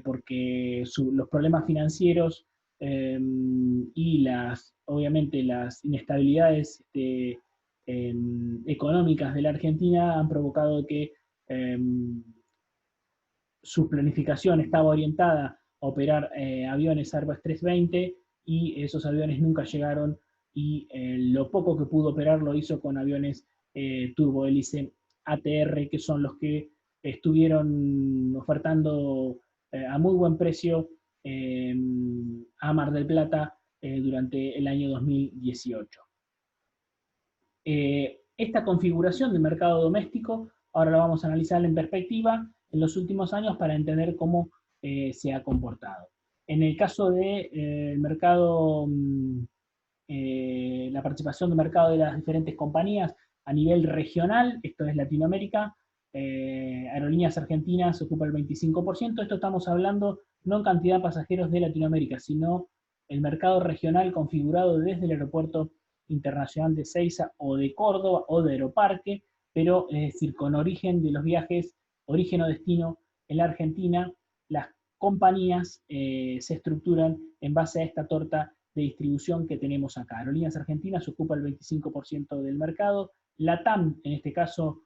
porque los problemas financieros y obviamente las inestabilidades económicas de la Argentina han provocado que su planificación estaba orientada a operar aviones Airbus 320, y esos aviones nunca llegaron, y lo poco que pudo operar lo hizo con aviones turbohélice ATR, que son los que estuvieron ofertando a muy buen precio a Mar del Plata durante el año 2018. Esta configuración del mercado doméstico ahora la vamos a analizar en perspectiva en los últimos años para entender cómo se ha comportado. En el caso del mercado, la participación de mercado de las diferentes compañías a nivel regional, esto es Latinoamérica, Aerolíneas Argentinas ocupa el 25%, esto estamos hablando no en cantidad de pasajeros de Latinoamérica, sino el mercado regional configurado desde el aeropuerto internacional de Ezeiza o de Córdoba o de Aeroparque, pero es decir, con origen de los viajes, origen o destino en la Argentina. Las compañías se estructuran en base a esta torta de distribución que tenemos acá. Aerolíneas Argentinas ocupa el 25% del mercado. LATAM, en este caso,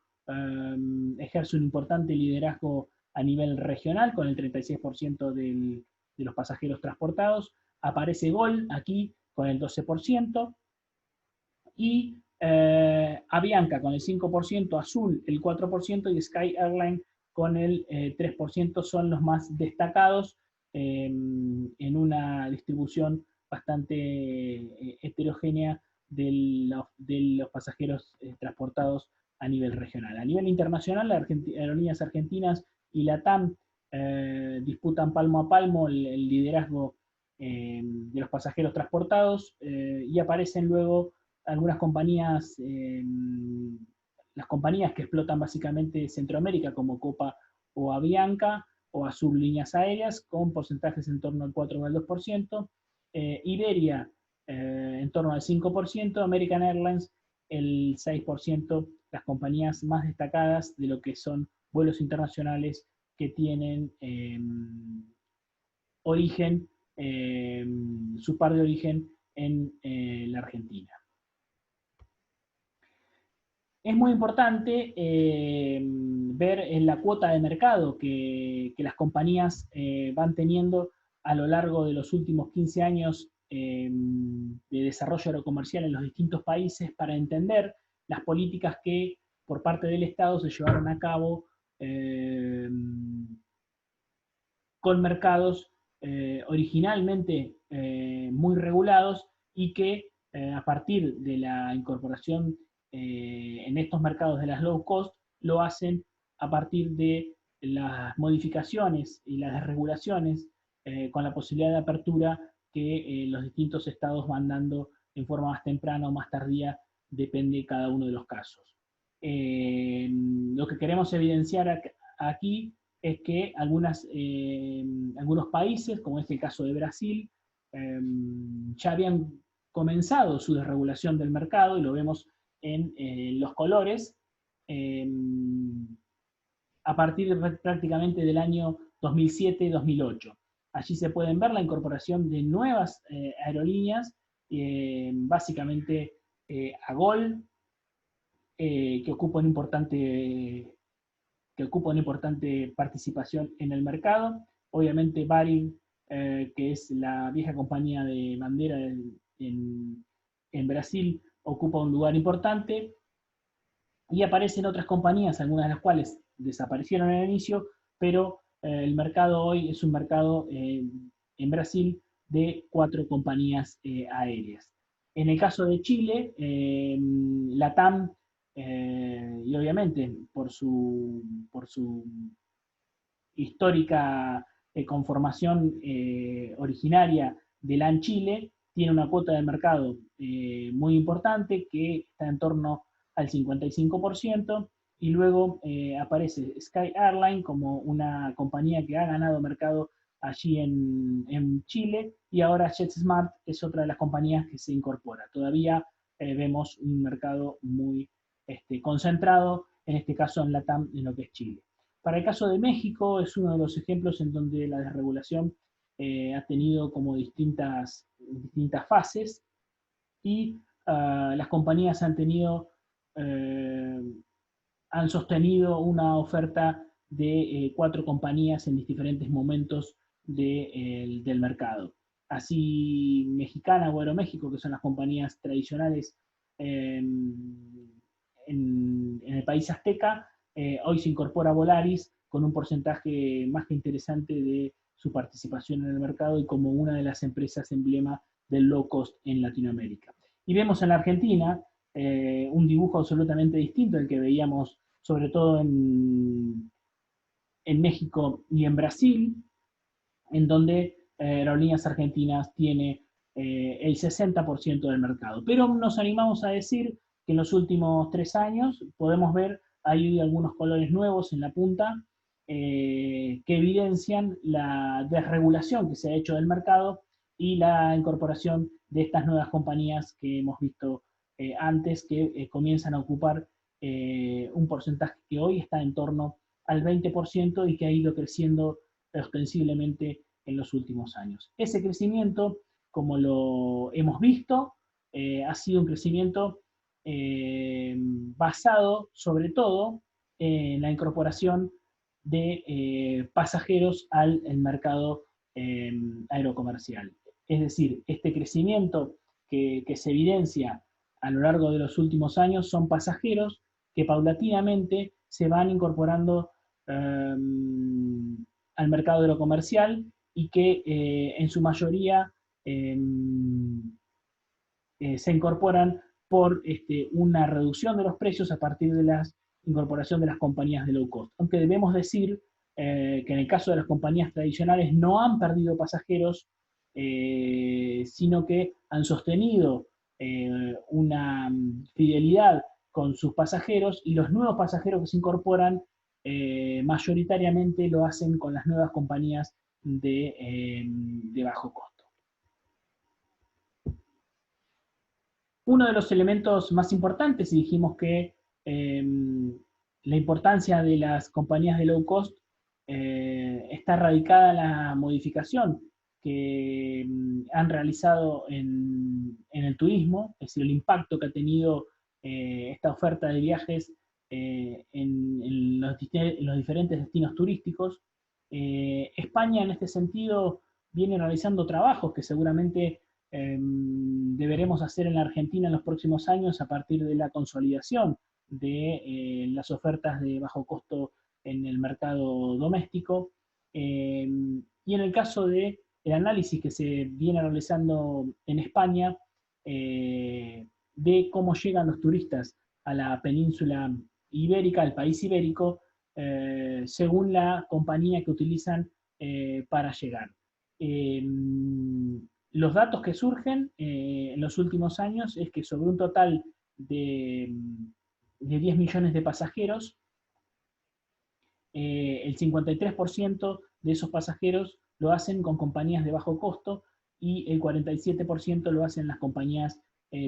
ejerce un importante liderazgo a nivel regional, con el 36% de los pasajeros transportados. Aparece GOL aquí con el 12%, y Avianca con el 5%, Azul el 4% y Sky Airline con el 3% son los más destacados en una distribución bastante heterogénea de los pasajeros transportados a nivel regional. A nivel internacional, las Aerolíneas Argentinas y LATAM disputan palmo a palmo el liderazgo de los pasajeros transportados, y aparecen luego algunas compañías, las compañías que explotan básicamente Centroamérica, como Copa o Avianca o Azul Líneas Aéreas, con porcentajes en torno al 4 o al 2%, Iberia en torno al 5%, American Airlines el 6%, las compañías más destacadas de lo que son vuelos internacionales que tienen origen, su par de origen en la Argentina. Es muy importante ver en la cuota de mercado que las compañías van teniendo a lo largo de los últimos 15 años de desarrollo aerocomercial en los distintos países, para entender las políticas que por parte del Estado se llevaron a cabo con mercados originalmente muy regulados, y que a partir de la incorporación en estos mercados de las low cost, lo hacen a partir de las modificaciones y las desregulaciones con la posibilidad de apertura que los distintos estados van dando en forma más temprana o más tardía depende cada uno de los casos. Lo que queremos evidenciar aquí es que algunos países, como es el caso de Brasil, ya habían comenzado su desregulación del mercado, y lo vemos en los colores, a partir prácticamente del año 2007-2008. Allí se pueden ver la incorporación de nuevas aerolíneas, básicamente a Gol, que ocupa una importante participación en el mercado. Obviamente Varig, que es la vieja compañía de bandera en Brasil, ocupa un lugar importante, y aparecen otras compañías, algunas de las cuales desaparecieron en el inicio, pero el mercado hoy es un mercado en Brasil de 4 compañías aéreas. En el caso de Chile, LATAM, y obviamente por su histórica conformación originaria de LAN Chile, tiene una cuota de mercado muy importante, que está en torno al 55%, y luego aparece Sky Airline como una compañía que ha ganado mercado allí en Chile, y ahora JetSmart es otra de las compañías que se incorpora. Todavía vemos un mercado muy concentrado, en este caso en LATAM, en lo que es Chile. Para el caso de México, es uno de los ejemplos en donde la desregulación ha tenido como distintas fases, y las compañías han sostenido una oferta de 4 compañías en diferentes momentos del mercado. Así, Mexicana o Aeroméxico, que son las compañías tradicionales en el país azteca, hoy se incorpora Volaris con un porcentaje más que interesante de su participación en el mercado, y como una de las empresas emblema del low cost en Latinoamérica. Y vemos en la Argentina un dibujo absolutamente distinto al que veíamos sobre todo en México y en Brasil, en donde Aerolíneas Argentinas tiene el 60% del mercado. Pero nos animamos a decir que en los últimos 3 años podemos ver ahí algunos colores nuevos en la punta, que evidencian la desregulación que se ha hecho del mercado y la incorporación de estas nuevas compañías que hemos visto antes, que comienzan a ocupar un porcentaje que hoy está en torno al 20%, y que ha ido creciendo ostensiblemente en los últimos años. Ese crecimiento, como lo hemos visto, ha sido un crecimiento basado sobre todo en la incorporación de pasajeros al mercado aerocomercial. Es decir, este crecimiento que se evidencia a lo largo de los últimos años son pasajeros que paulatinamente se van incorporando al mercado aerocomercial, y que en su mayoría se incorporan por una reducción de los precios a partir de la incorporación de las compañías de low cost. Aunque debemos decir que en el caso de las compañías tradicionales no han perdido pasajeros, sino que han sostenido una fidelidad con sus pasajeros, y los nuevos pasajeros que se incorporan mayoritariamente lo hacen con las nuevas compañías de bajo costo. Uno de los elementos más importantes, y dijimos que la importancia de las compañías de low cost está radicada en la modificación que han realizado en el turismo, es decir, el impacto que ha tenido esta oferta de viajes en los diferentes destinos turísticos. España, en este sentido, viene realizando trabajos que seguramente deberemos hacer en la Argentina en los próximos años, a partir de la consolidación de las ofertas de bajo costo en el mercado doméstico. Y en el caso del análisis que se viene realizando en España, de cómo llegan los turistas a la península ibérica, al país ibérico, según la compañía que utilizan para llegar. Los datos que surgen en los últimos años es que sobre un total de, de 10 millones de pasajeros, el 53% de esos pasajeros lo hacen con compañías de bajo costo y el 47% lo hacen las compañías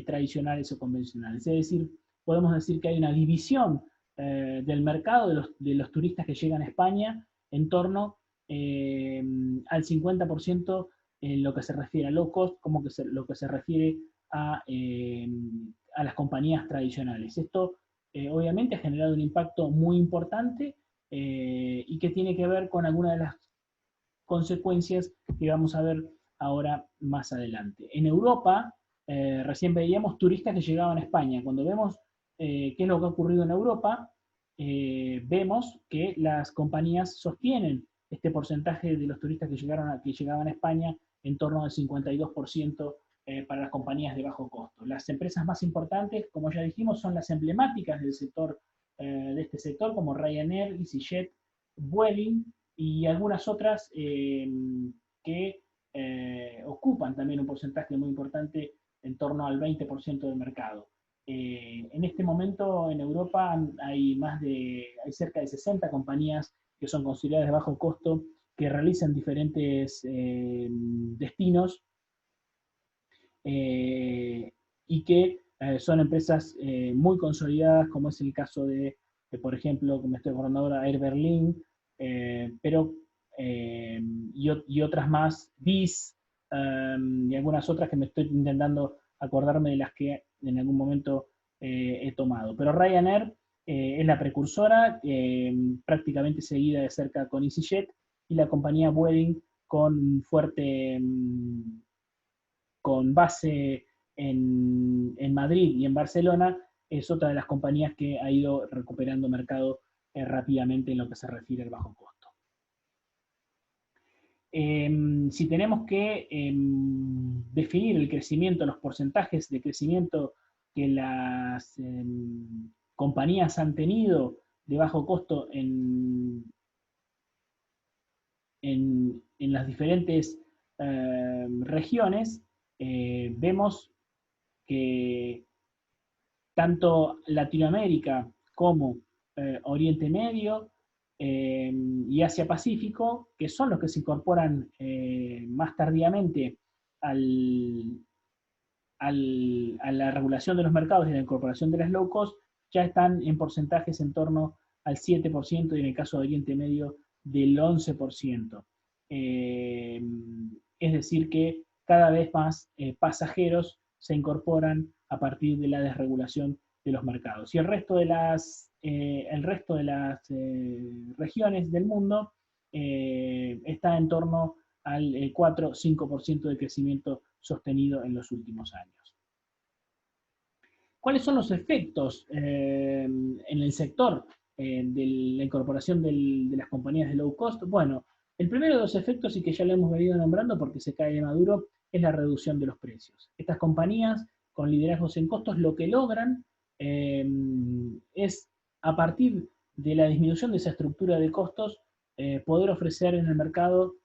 tradicionales o convencionales. Es decir, podemos decir que hay una división del mercado de los turistas que llegan a España en torno al 50% en lo que se refiere a low cost, como que lo que se refiere a las compañías tradicionales. Esto obviamente ha generado un impacto muy importante y que tiene que ver con algunas de las consecuencias que vamos a ver ahora más adelante. En Europa, recién veíamos turistas que llegaban a España. Cuando vemos qué es lo que ha ocurrido en Europa, vemos que las compañías sostienen este porcentaje de los turistas que llegaban a España en torno al 52% para las compañías de bajo costo. Las empresas más importantes, como ya dijimos, son las emblemáticas del sector, de este sector, como Ryanair, EasyJet, Vueling y algunas otras que ocupan también un porcentaje muy importante en torno al 20% del mercado. En este momento en Europa hay cerca de 60 compañías que son consideradas de bajo costo, que realizan diferentes destinos y que son empresas muy consolidadas, como es el caso por ejemplo, que me estoy acordando ahora, Air Berlin, y otras más, BIS, y algunas otras que me estoy intentando acordarme de las que en algún momento he tomado. Pero Ryanair es la precursora, prácticamente seguida de cerca con EasyJet, y la compañía Vueling con base en Madrid y en Barcelona, es otra de las compañías que ha ido recuperando mercado rápidamente en lo que se refiere al bajo costo. Si tenemos que definir el crecimiento, los porcentajes de crecimiento que las compañías han tenido de bajo costo en las diferentes regiones, vemos que tanto Latinoamérica como Oriente Medio y Asia-Pacífico, que son los que se incorporan más tardíamente a la regulación de los mercados y a la incorporación de las low cost, ya están en porcentajes en torno al 7% y en el caso de Oriente Medio del 11%. Es decir que cada vez más pasajeros se incorporan a partir de la desregulación de los mercados. Y el resto de las regiones del mundo está en torno al 4-5% de crecimiento sostenido en los últimos años. ¿Cuáles son los efectos en el sector de la incorporación de las compañías de low cost? Bueno, el primero de los efectos, y que ya lo hemos venido nombrando porque se cae de maduro, es la reducción de los precios. Estas compañías con liderazgos en costos lo que logran es, a partir de la disminución de esa estructura de costos, poder ofrecer en el mercado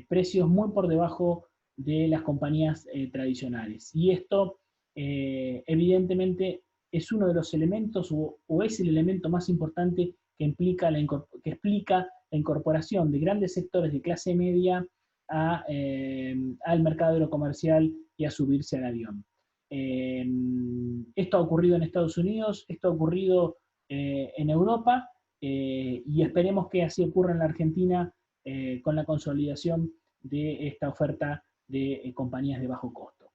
precios muy por debajo de las compañías tradicionales. Y esto, evidentemente, es uno de los elementos o es el elemento más importante que explica la incorporación de grandes sectores de clase media al mercado aerocomercial y a subirse al avión. Esto ha ocurrido en Estados Unidos, esto ha ocurrido en Europa, y esperemos que así ocurra en la Argentina con la consolidación de esta oferta de compañías de bajo costo.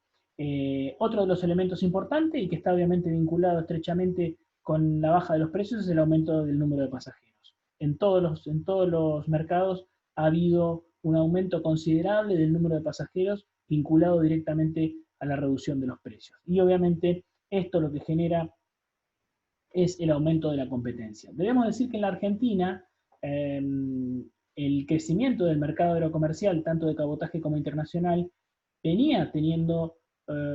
Otro de los elementos importantes y que está obviamente vinculado estrechamente con la baja de los precios es el aumento del número de pasajeros. En todos los mercados ha habido un aumento considerable del número de pasajeros vinculado directamente a la reducción de los precios. Y obviamente esto lo que genera es el aumento de la competencia. Debemos decir que en la Argentina el crecimiento del mercado aerocomercial, tanto de cabotaje como internacional, venía teniendo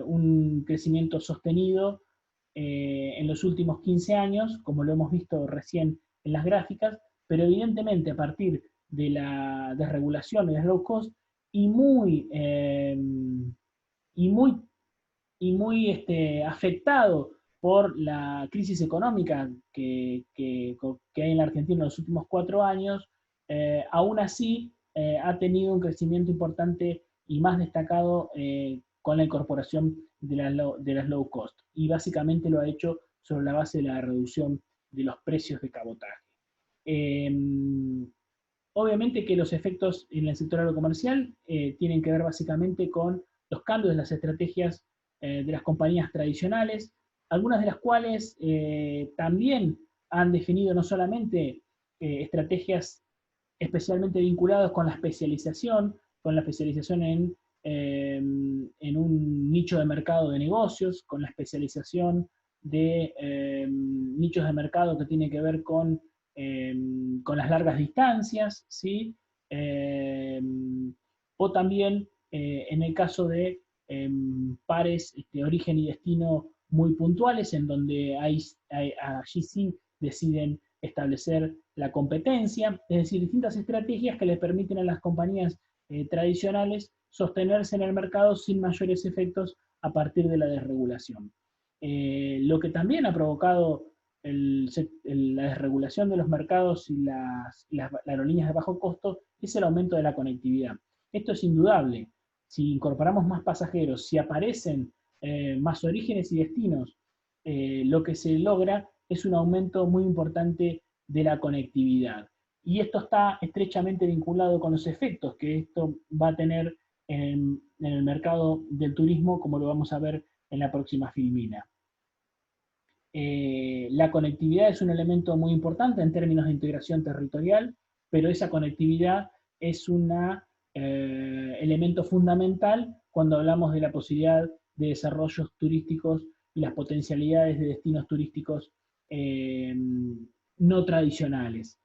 un crecimiento sostenido en los últimos 15 años, como lo hemos visto recién en las gráficas, pero evidentemente a partir de la desregulación de las low cost y muy afectado por la crisis económica que hay en la Argentina en los últimos 4 años, aún así ha tenido un crecimiento importante y más destacado con la incorporación de las low cost. Y básicamente lo ha hecho sobre la base de la reducción de los precios de cabotaje. Obviamente que los efectos en el sector aerocomercial tienen que ver básicamente con los cambios de las estrategias de las compañías tradicionales, algunas de las cuales también han definido no solamente estrategias especialmente vinculadas con la especialización en un nicho de mercado de negocios, con la especialización de nichos de mercado que tiene que ver con las largas distancias, ¿sí? O también en el caso de pares de origen y destino muy puntuales, en donde allí sí deciden establecer la competencia, es decir, distintas estrategias que les permiten a las compañías tradicionales sostenerse en el mercado sin mayores efectos a partir de la desregulación. Lo que también ha provocado la desregulación de los mercados y las aerolíneas de bajo costo es el aumento de la conectividad. Esto es indudable. Si incorporamos más pasajeros, si aparecen más orígenes y destinos, lo que se logra es un aumento muy importante de la conectividad. Y esto está estrechamente vinculado con los efectos que esto va a tener en el mercado del turismo, como lo vamos a ver en la próxima filmina. La conectividad es un elemento muy importante en términos de integración territorial, pero esa conectividad es un elemento fundamental cuando hablamos de la posibilidad de desarrollos turísticos y las potencialidades de destinos turísticos no tradicionales,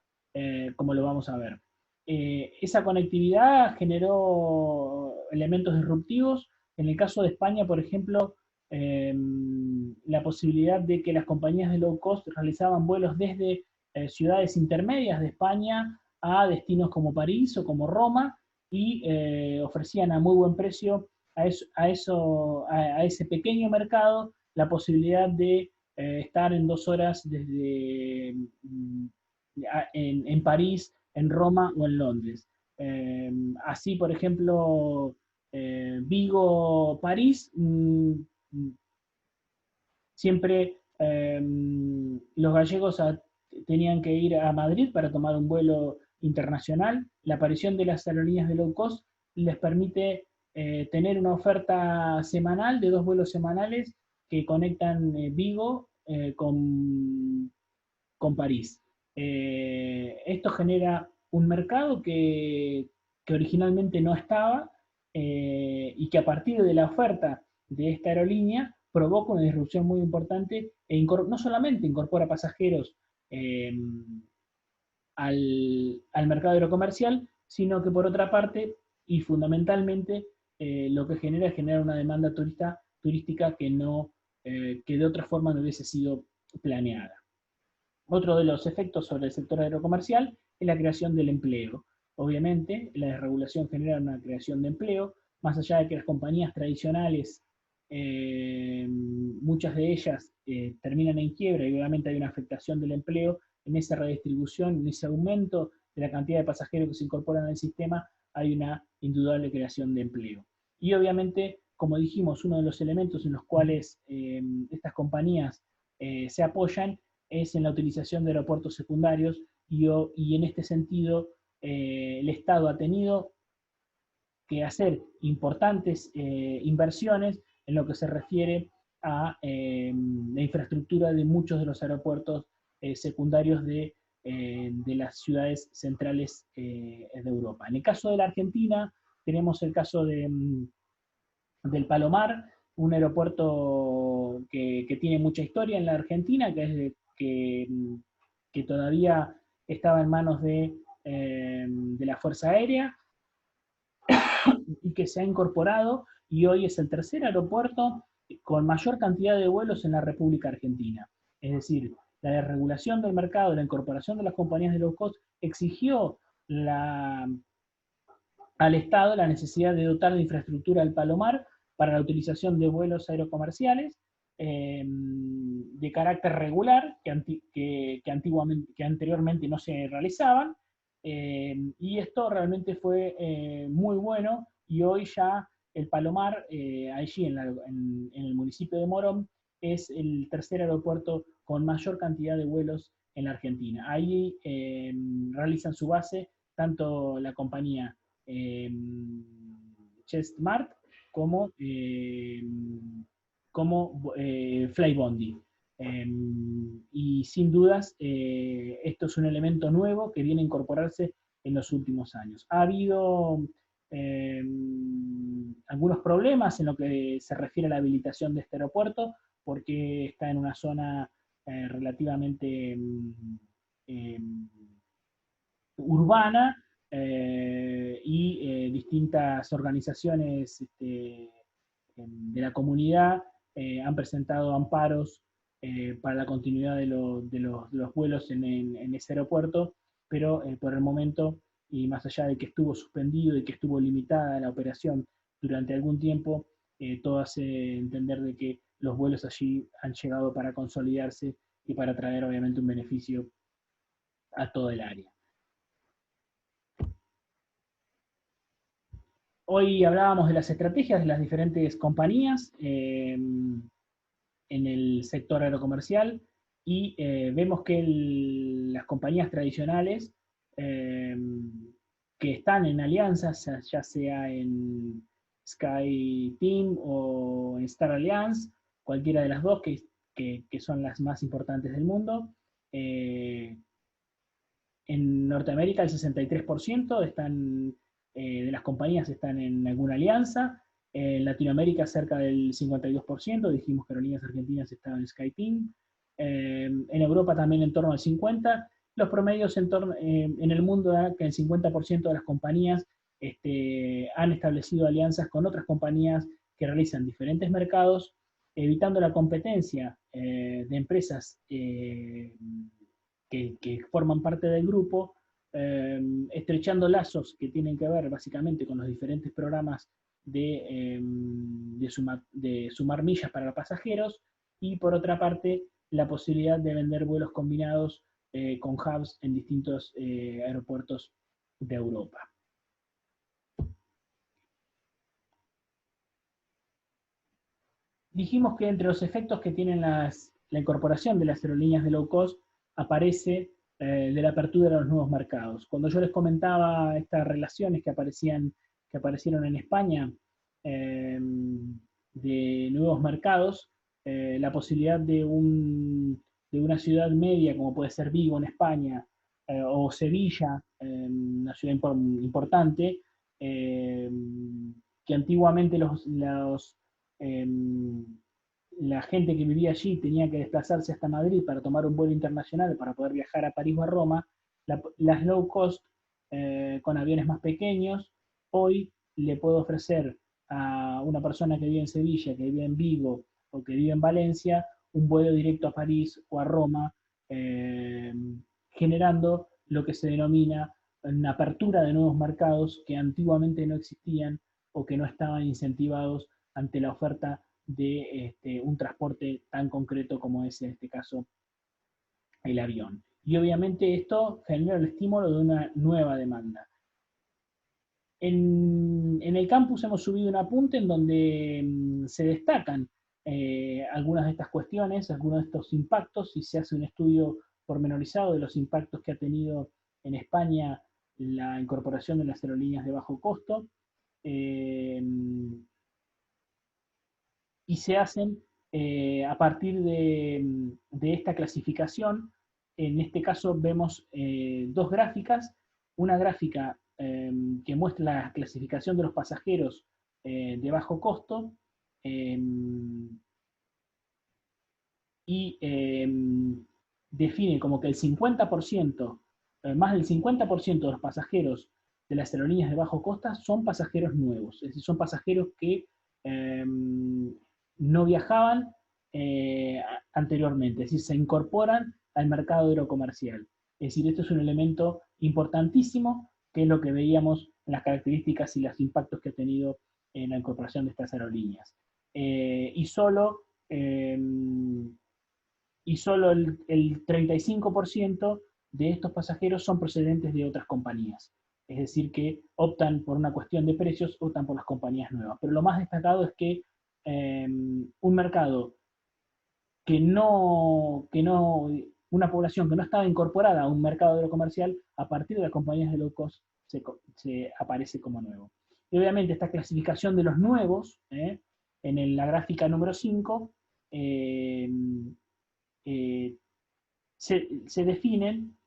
como lo vamos a ver. Esa conectividad generó elementos disruptivos. En el caso de España, por ejemplo, la posibilidad de que las compañías de low cost realizaban vuelos desde ciudades intermedias de España a destinos como París o como Roma y ofrecían a muy buen precio a ese pequeño mercado la posibilidad de estar en 2 horas desde en París, en Roma o en Londres. Así, por ejemplo, Vigo-París, siempre los gallegos tenían que ir a Madrid para tomar un vuelo internacional. La aparición de las aerolíneas de low cost les permite tener una oferta semanal de 2 vuelos semanales que conectan Vigo con París. Esto genera un mercado que originalmente no estaba y que a partir de la oferta de esta aerolínea provoca una disrupción muy importante no solamente incorpora pasajeros al mercado aerocomercial, sino que por otra parte y fundamentalmente lo que genera es generar una demanda turística que de otra forma no hubiese sido planeada. Otro de los efectos sobre el sector aerocomercial es la creación del empleo. Obviamente, la desregulación genera una creación de empleo, más allá de que las compañías tradicionales, muchas de ellas terminan en quiebra y obviamente hay una afectación del empleo, en esa redistribución, en ese aumento de la cantidad de pasajeros que se incorporan al sistema, hay una indudable creación de empleo. Y obviamente, como dijimos, uno de los elementos en los cuales estas compañías se apoyan es en la utilización de aeropuertos secundarios y en este sentido el Estado ha tenido que hacer importantes inversiones en lo que se refiere a la infraestructura de muchos de los aeropuertos secundarios de las ciudades centrales de Europa. En el caso de la Argentina, tenemos el caso del Palomar, un aeropuerto que tiene mucha historia en la Argentina, que todavía estaba en manos de la Fuerza Aérea y que se ha incorporado y hoy es el tercer aeropuerto con mayor cantidad de vuelos en la República Argentina. Es decir, la desregulación del mercado, la incorporación de las compañías de low cost exigió al Estado la necesidad de dotar de infraestructura al Palomar para la utilización de vuelos aerocomerciales de carácter regular que anteriormente no se realizaban, y esto realmente fue muy bueno, y hoy ya el Palomar, allí en el municipio de Morón, es el tercer aeropuerto con mayor cantidad de vuelos en la Argentina. Ahí realizan su base tanto la compañía Chestmart como, Flybondi. Y sin dudas, esto es un elemento nuevo que viene a incorporarse en los últimos años. Ha habido algunos problemas en lo que se refiere a la habilitación de este aeropuerto, porque está en una zona relativamente urbana, y distintas organizaciones de la comunidad han presentado amparos para la continuidad de los vuelos en ese aeropuerto, pero por el momento, y más allá de que estuvo suspendido y que estuvo limitada la operación durante algún tiempo, todo hace entender de que los vuelos allí han llegado para consolidarse y para traer obviamente un beneficio a todo el área. Hoy hablábamos de las estrategias de las diferentes compañías en el sector aerocomercial, y vemos que las compañías tradicionales eh, que están en alianzas, ya sea en SkyTeam o en Star Alliance, cualquiera de las dos que son las más importantes del mundo. En Norteamérica el 63% de las compañías están en alguna alianza. En Latinoamérica cerca del 52%, dijimos que Aerolíneas Argentinas estaba en SkyTeam. En Europa también en torno al 50%. Los promedios en el mundo dan que el 50% de las compañías han establecido alianzas con otras compañías que realizan diferentes mercados, evitando la competencia de empresas que forman parte del grupo, estrechando lazos que tienen que ver básicamente con los diferentes programas de sumar millas para pasajeros, y por otra parte la posibilidad de vender vuelos combinados con hubs en distintos aeropuertos de Europa. Dijimos que entre los efectos que tienen la incorporación de las aerolíneas de low cost aparece de la apertura de los nuevos mercados. Cuando yo les comentaba estas relaciones que aparecieron en España, de nuevos mercados, la posibilidad de una ciudad media, como puede ser Vigo en España, o Sevilla, una ciudad importante, que antiguamente la gente que vivía allí tenía que desplazarse hasta Madrid para tomar un vuelo internacional para poder viajar a París o a Roma. Las low cost, con aviones más pequeños, hoy le puedo ofrecer a una persona que vive en Sevilla, que vive en Vigo o que vive en Valencia, un vuelo directo a París o a Roma, generando lo que se denomina una apertura de nuevos mercados que antiguamente no existían o que no estaban incentivados ante la oferta de un transporte tan concreto como es en este caso el avión. Y obviamente esto genera el estímulo de una nueva demanda. En el campus hemos subido un apunte en donde se destacan algunas de estas cuestiones, algunos de estos impactos, y se hace un estudio pormenorizado de los impactos que ha tenido en España la incorporación de las aerolíneas de bajo costo, y se hacen a partir de esta clasificación. En este caso vemos dos gráficas, una gráfica que muestra la clasificación de los pasajeros de bajo costo, y define como que el 50%, más del 50% de los pasajeros de las aerolíneas de bajo costo son pasajeros nuevos, es decir, son pasajeros que no viajaban anteriormente, es decir, se incorporan al mercado aerocomercial. Es decir, esto es un elemento importantísimo, que es lo que veíamos en las características y los impactos que ha tenido en la incorporación de estas aerolíneas. Y solo y solo el 35% de estos pasajeros son procedentes de otras compañías. Es decir, que optan por una cuestión de precios, optan por las compañías nuevas. Pero lo más destacado es que un mercado una población que no estaba incorporada a un mercado aerocomercial, a partir de las compañías de low cost se aparece como nuevo. Y obviamente esta clasificación de los nuevos, en la gráfica número 5, se definen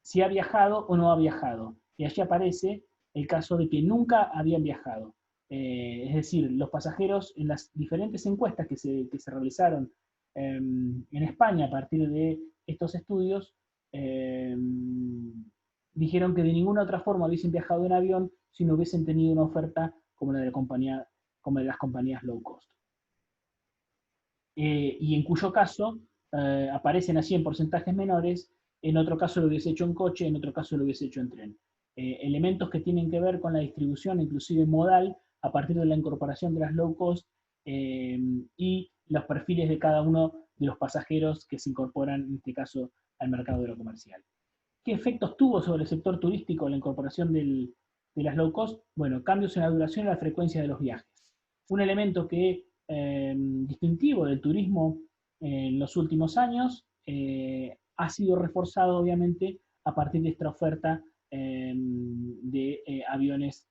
si ha viajado o no ha viajado. Y allí aparece el caso de que nunca habían viajado. Es decir, los pasajeros en las diferentes encuestas que se realizaron en España a partir de estos estudios, dijeron que de ninguna otra forma hubiesen viajado en avión si no hubiesen tenido una oferta como la de, como de las compañías low cost. Y en cuyo caso aparecen así en porcentajes menores, en otro caso lo hubiese hecho en coche, en otro caso lo hubiese hecho en tren. Elementos que tienen que ver con la distribución, inclusive modal, a partir de la incorporación de las low cost y los perfiles de cada uno de los pasajeros que se incorporan, en este caso, al mercado aerocomercial. ¿Qué efectos tuvo sobre el sector turístico la incorporación de las low cost? Bueno, cambios en la duración y la frecuencia de los viajes. Un elemento que distintivo del turismo en los últimos años ha sido reforzado obviamente a partir de esta oferta de aviones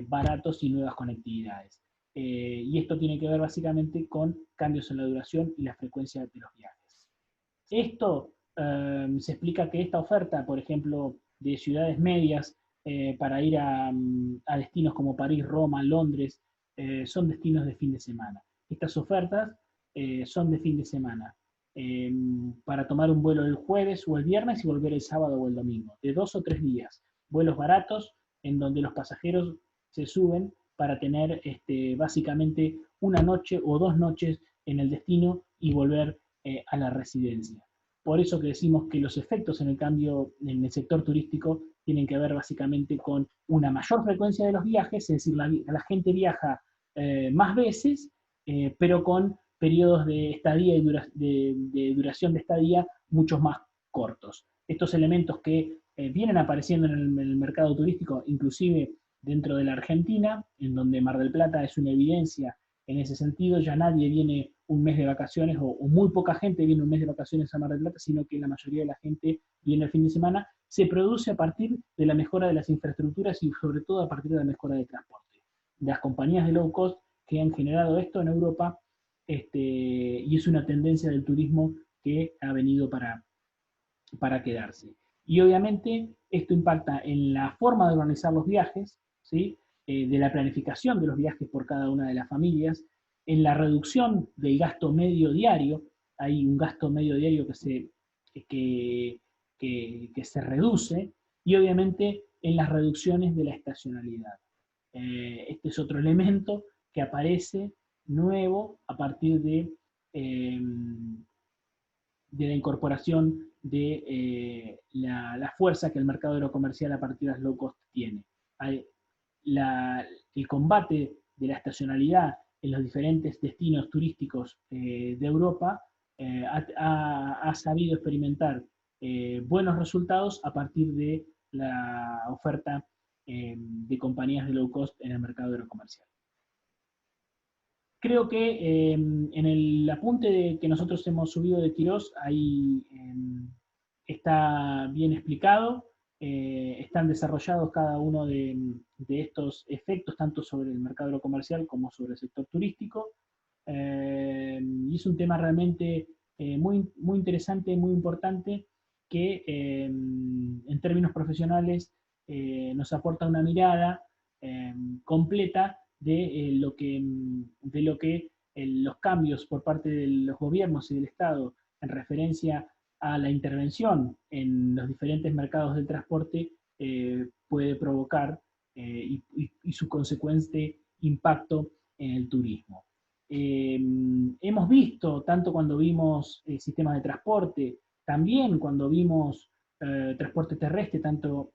baratos y nuevas conectividades. Y esto tiene que ver básicamente con cambios en la duración y la frecuencia de los viajes. Esto se explica que esta oferta, por ejemplo, de ciudades medias para ir a destinos como París, Roma, Londres, son destinos de fin de semana. Estas ofertas son de fin de semana, para tomar un vuelo el jueves o el viernes y volver el sábado o el domingo, de 2 o 3 días. Vuelos baratos en donde los pasajeros se suben para tener básicamente una noche o 2 noches en el destino y volver a la residencia. Por eso que decimos que los efectos en el cambio en el sector turístico tienen que ver básicamente con una mayor frecuencia de los viajes, es decir, la gente viaja más veces, pero con periodos de estadía y de duración de estadía muchos más cortos. Estos elementos que vienen apareciendo en el mercado turístico, inclusive dentro de la Argentina, en donde Mar del Plata es una evidencia en ese sentido, ya nadie viene un mes de vacaciones, o muy poca gente viene un mes de vacaciones a Mar del Plata, sino que la mayoría de la gente viene el fin de semana, se produce a partir de la mejora de las infraestructuras y sobre todo a partir de la mejora del transporte. Las compañías de low cost que han generado esto en Europa, y es una tendencia del turismo que ha venido para quedarse. Y obviamente esto impacta en la forma de organizar los viajes, ¿sí? De la planificación de los viajes por cada una de las familias, en la reducción del gasto medio diario. Hay un gasto medio diario que se reduce, y obviamente en las reducciones de la estacionalidad. Este es otro elemento que aparece nuevo a partir de la incorporación de la fuerza que el mercado aerocomercial a partir de las low cost tiene. El combate de la estacionalidad en los diferentes destinos turísticos de Europa ha sabido experimentar buenos resultados a partir de la oferta de compañías de low cost en el mercado aerocomercial. Creo que en el apunte que nosotros hemos subido de Quirós, ahí está bien explicado, están desarrollados cada uno de estos efectos, tanto sobre el mercado aerocomercial como sobre el sector turístico, y es un tema realmente muy, muy interesante, muy importante, que en términos profesionales nos aporta una mirada completa de lo que los cambios por parte de los gobiernos y del Estado en referencia a la intervención en los diferentes mercados del transporte puede provocar y su consecuente impacto en el turismo. Hemos visto, tanto cuando vimos sistemas de transporte, también cuando vimos transporte terrestre, tanto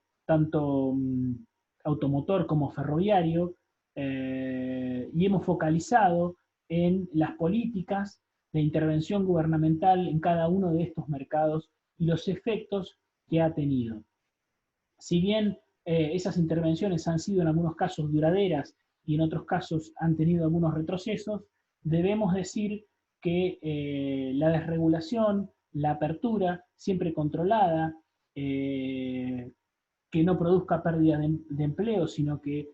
automotor como ferroviario, y hemos focalizado en las políticas de intervención gubernamental en cada uno de estos mercados y los efectos que ha tenido. Si bien esas intervenciones han sido en algunos casos duraderas y en otros casos han tenido algunos retrocesos, debemos decir que la desregulación, la apertura, siempre controlada, que no produzca pérdida de empleo, sino que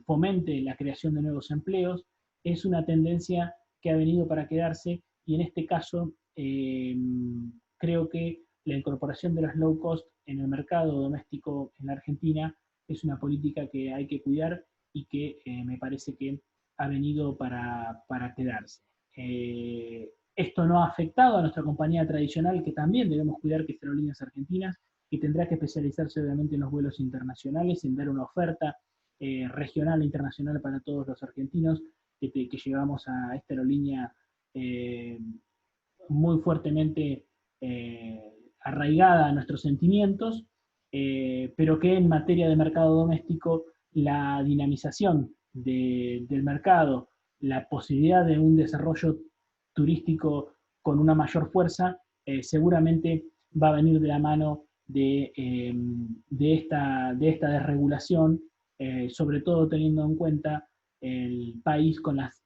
fomente la creación de nuevos empleos, es una tendencia que ha venido para quedarse y en este caso creo que la incorporación de los low cost en el mercado doméstico en la Argentina es una política que hay que cuidar y que me parece que ha venido para quedarse. Esto no ha afectado a nuestra compañía tradicional, que también debemos cuidar, que es Aerolíneas Argentinas, que tendrá que especializarse obviamente en los vuelos internacionales, en dar una oferta regional e internacional para todos los argentinos que llevamos a esta aerolínea muy fuertemente arraigada a nuestros sentimientos, pero que en materia de mercado doméstico la dinamización del mercado, la posibilidad de un desarrollo turístico con una mayor fuerza, seguramente va a venir de la mano de esta desregulación, sobre todo teniendo en cuenta el país con las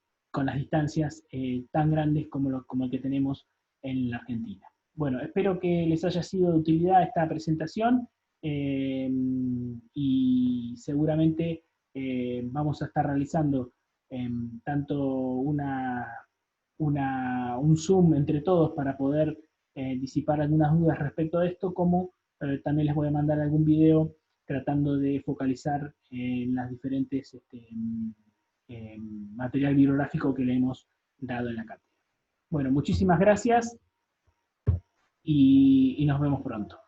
distancias tan grandes como el que tenemos en la Argentina. Bueno, espero que les haya sido de utilidad esta presentación y seguramente vamos a estar realizando tanto un Zoom entre todos para poder disipar algunas dudas respecto a esto, como también les voy a mandar algún video tratando de focalizar en las diferentes material bibliográfico que le hemos dado en la cátedra. Bueno, muchísimas gracias y nos vemos pronto.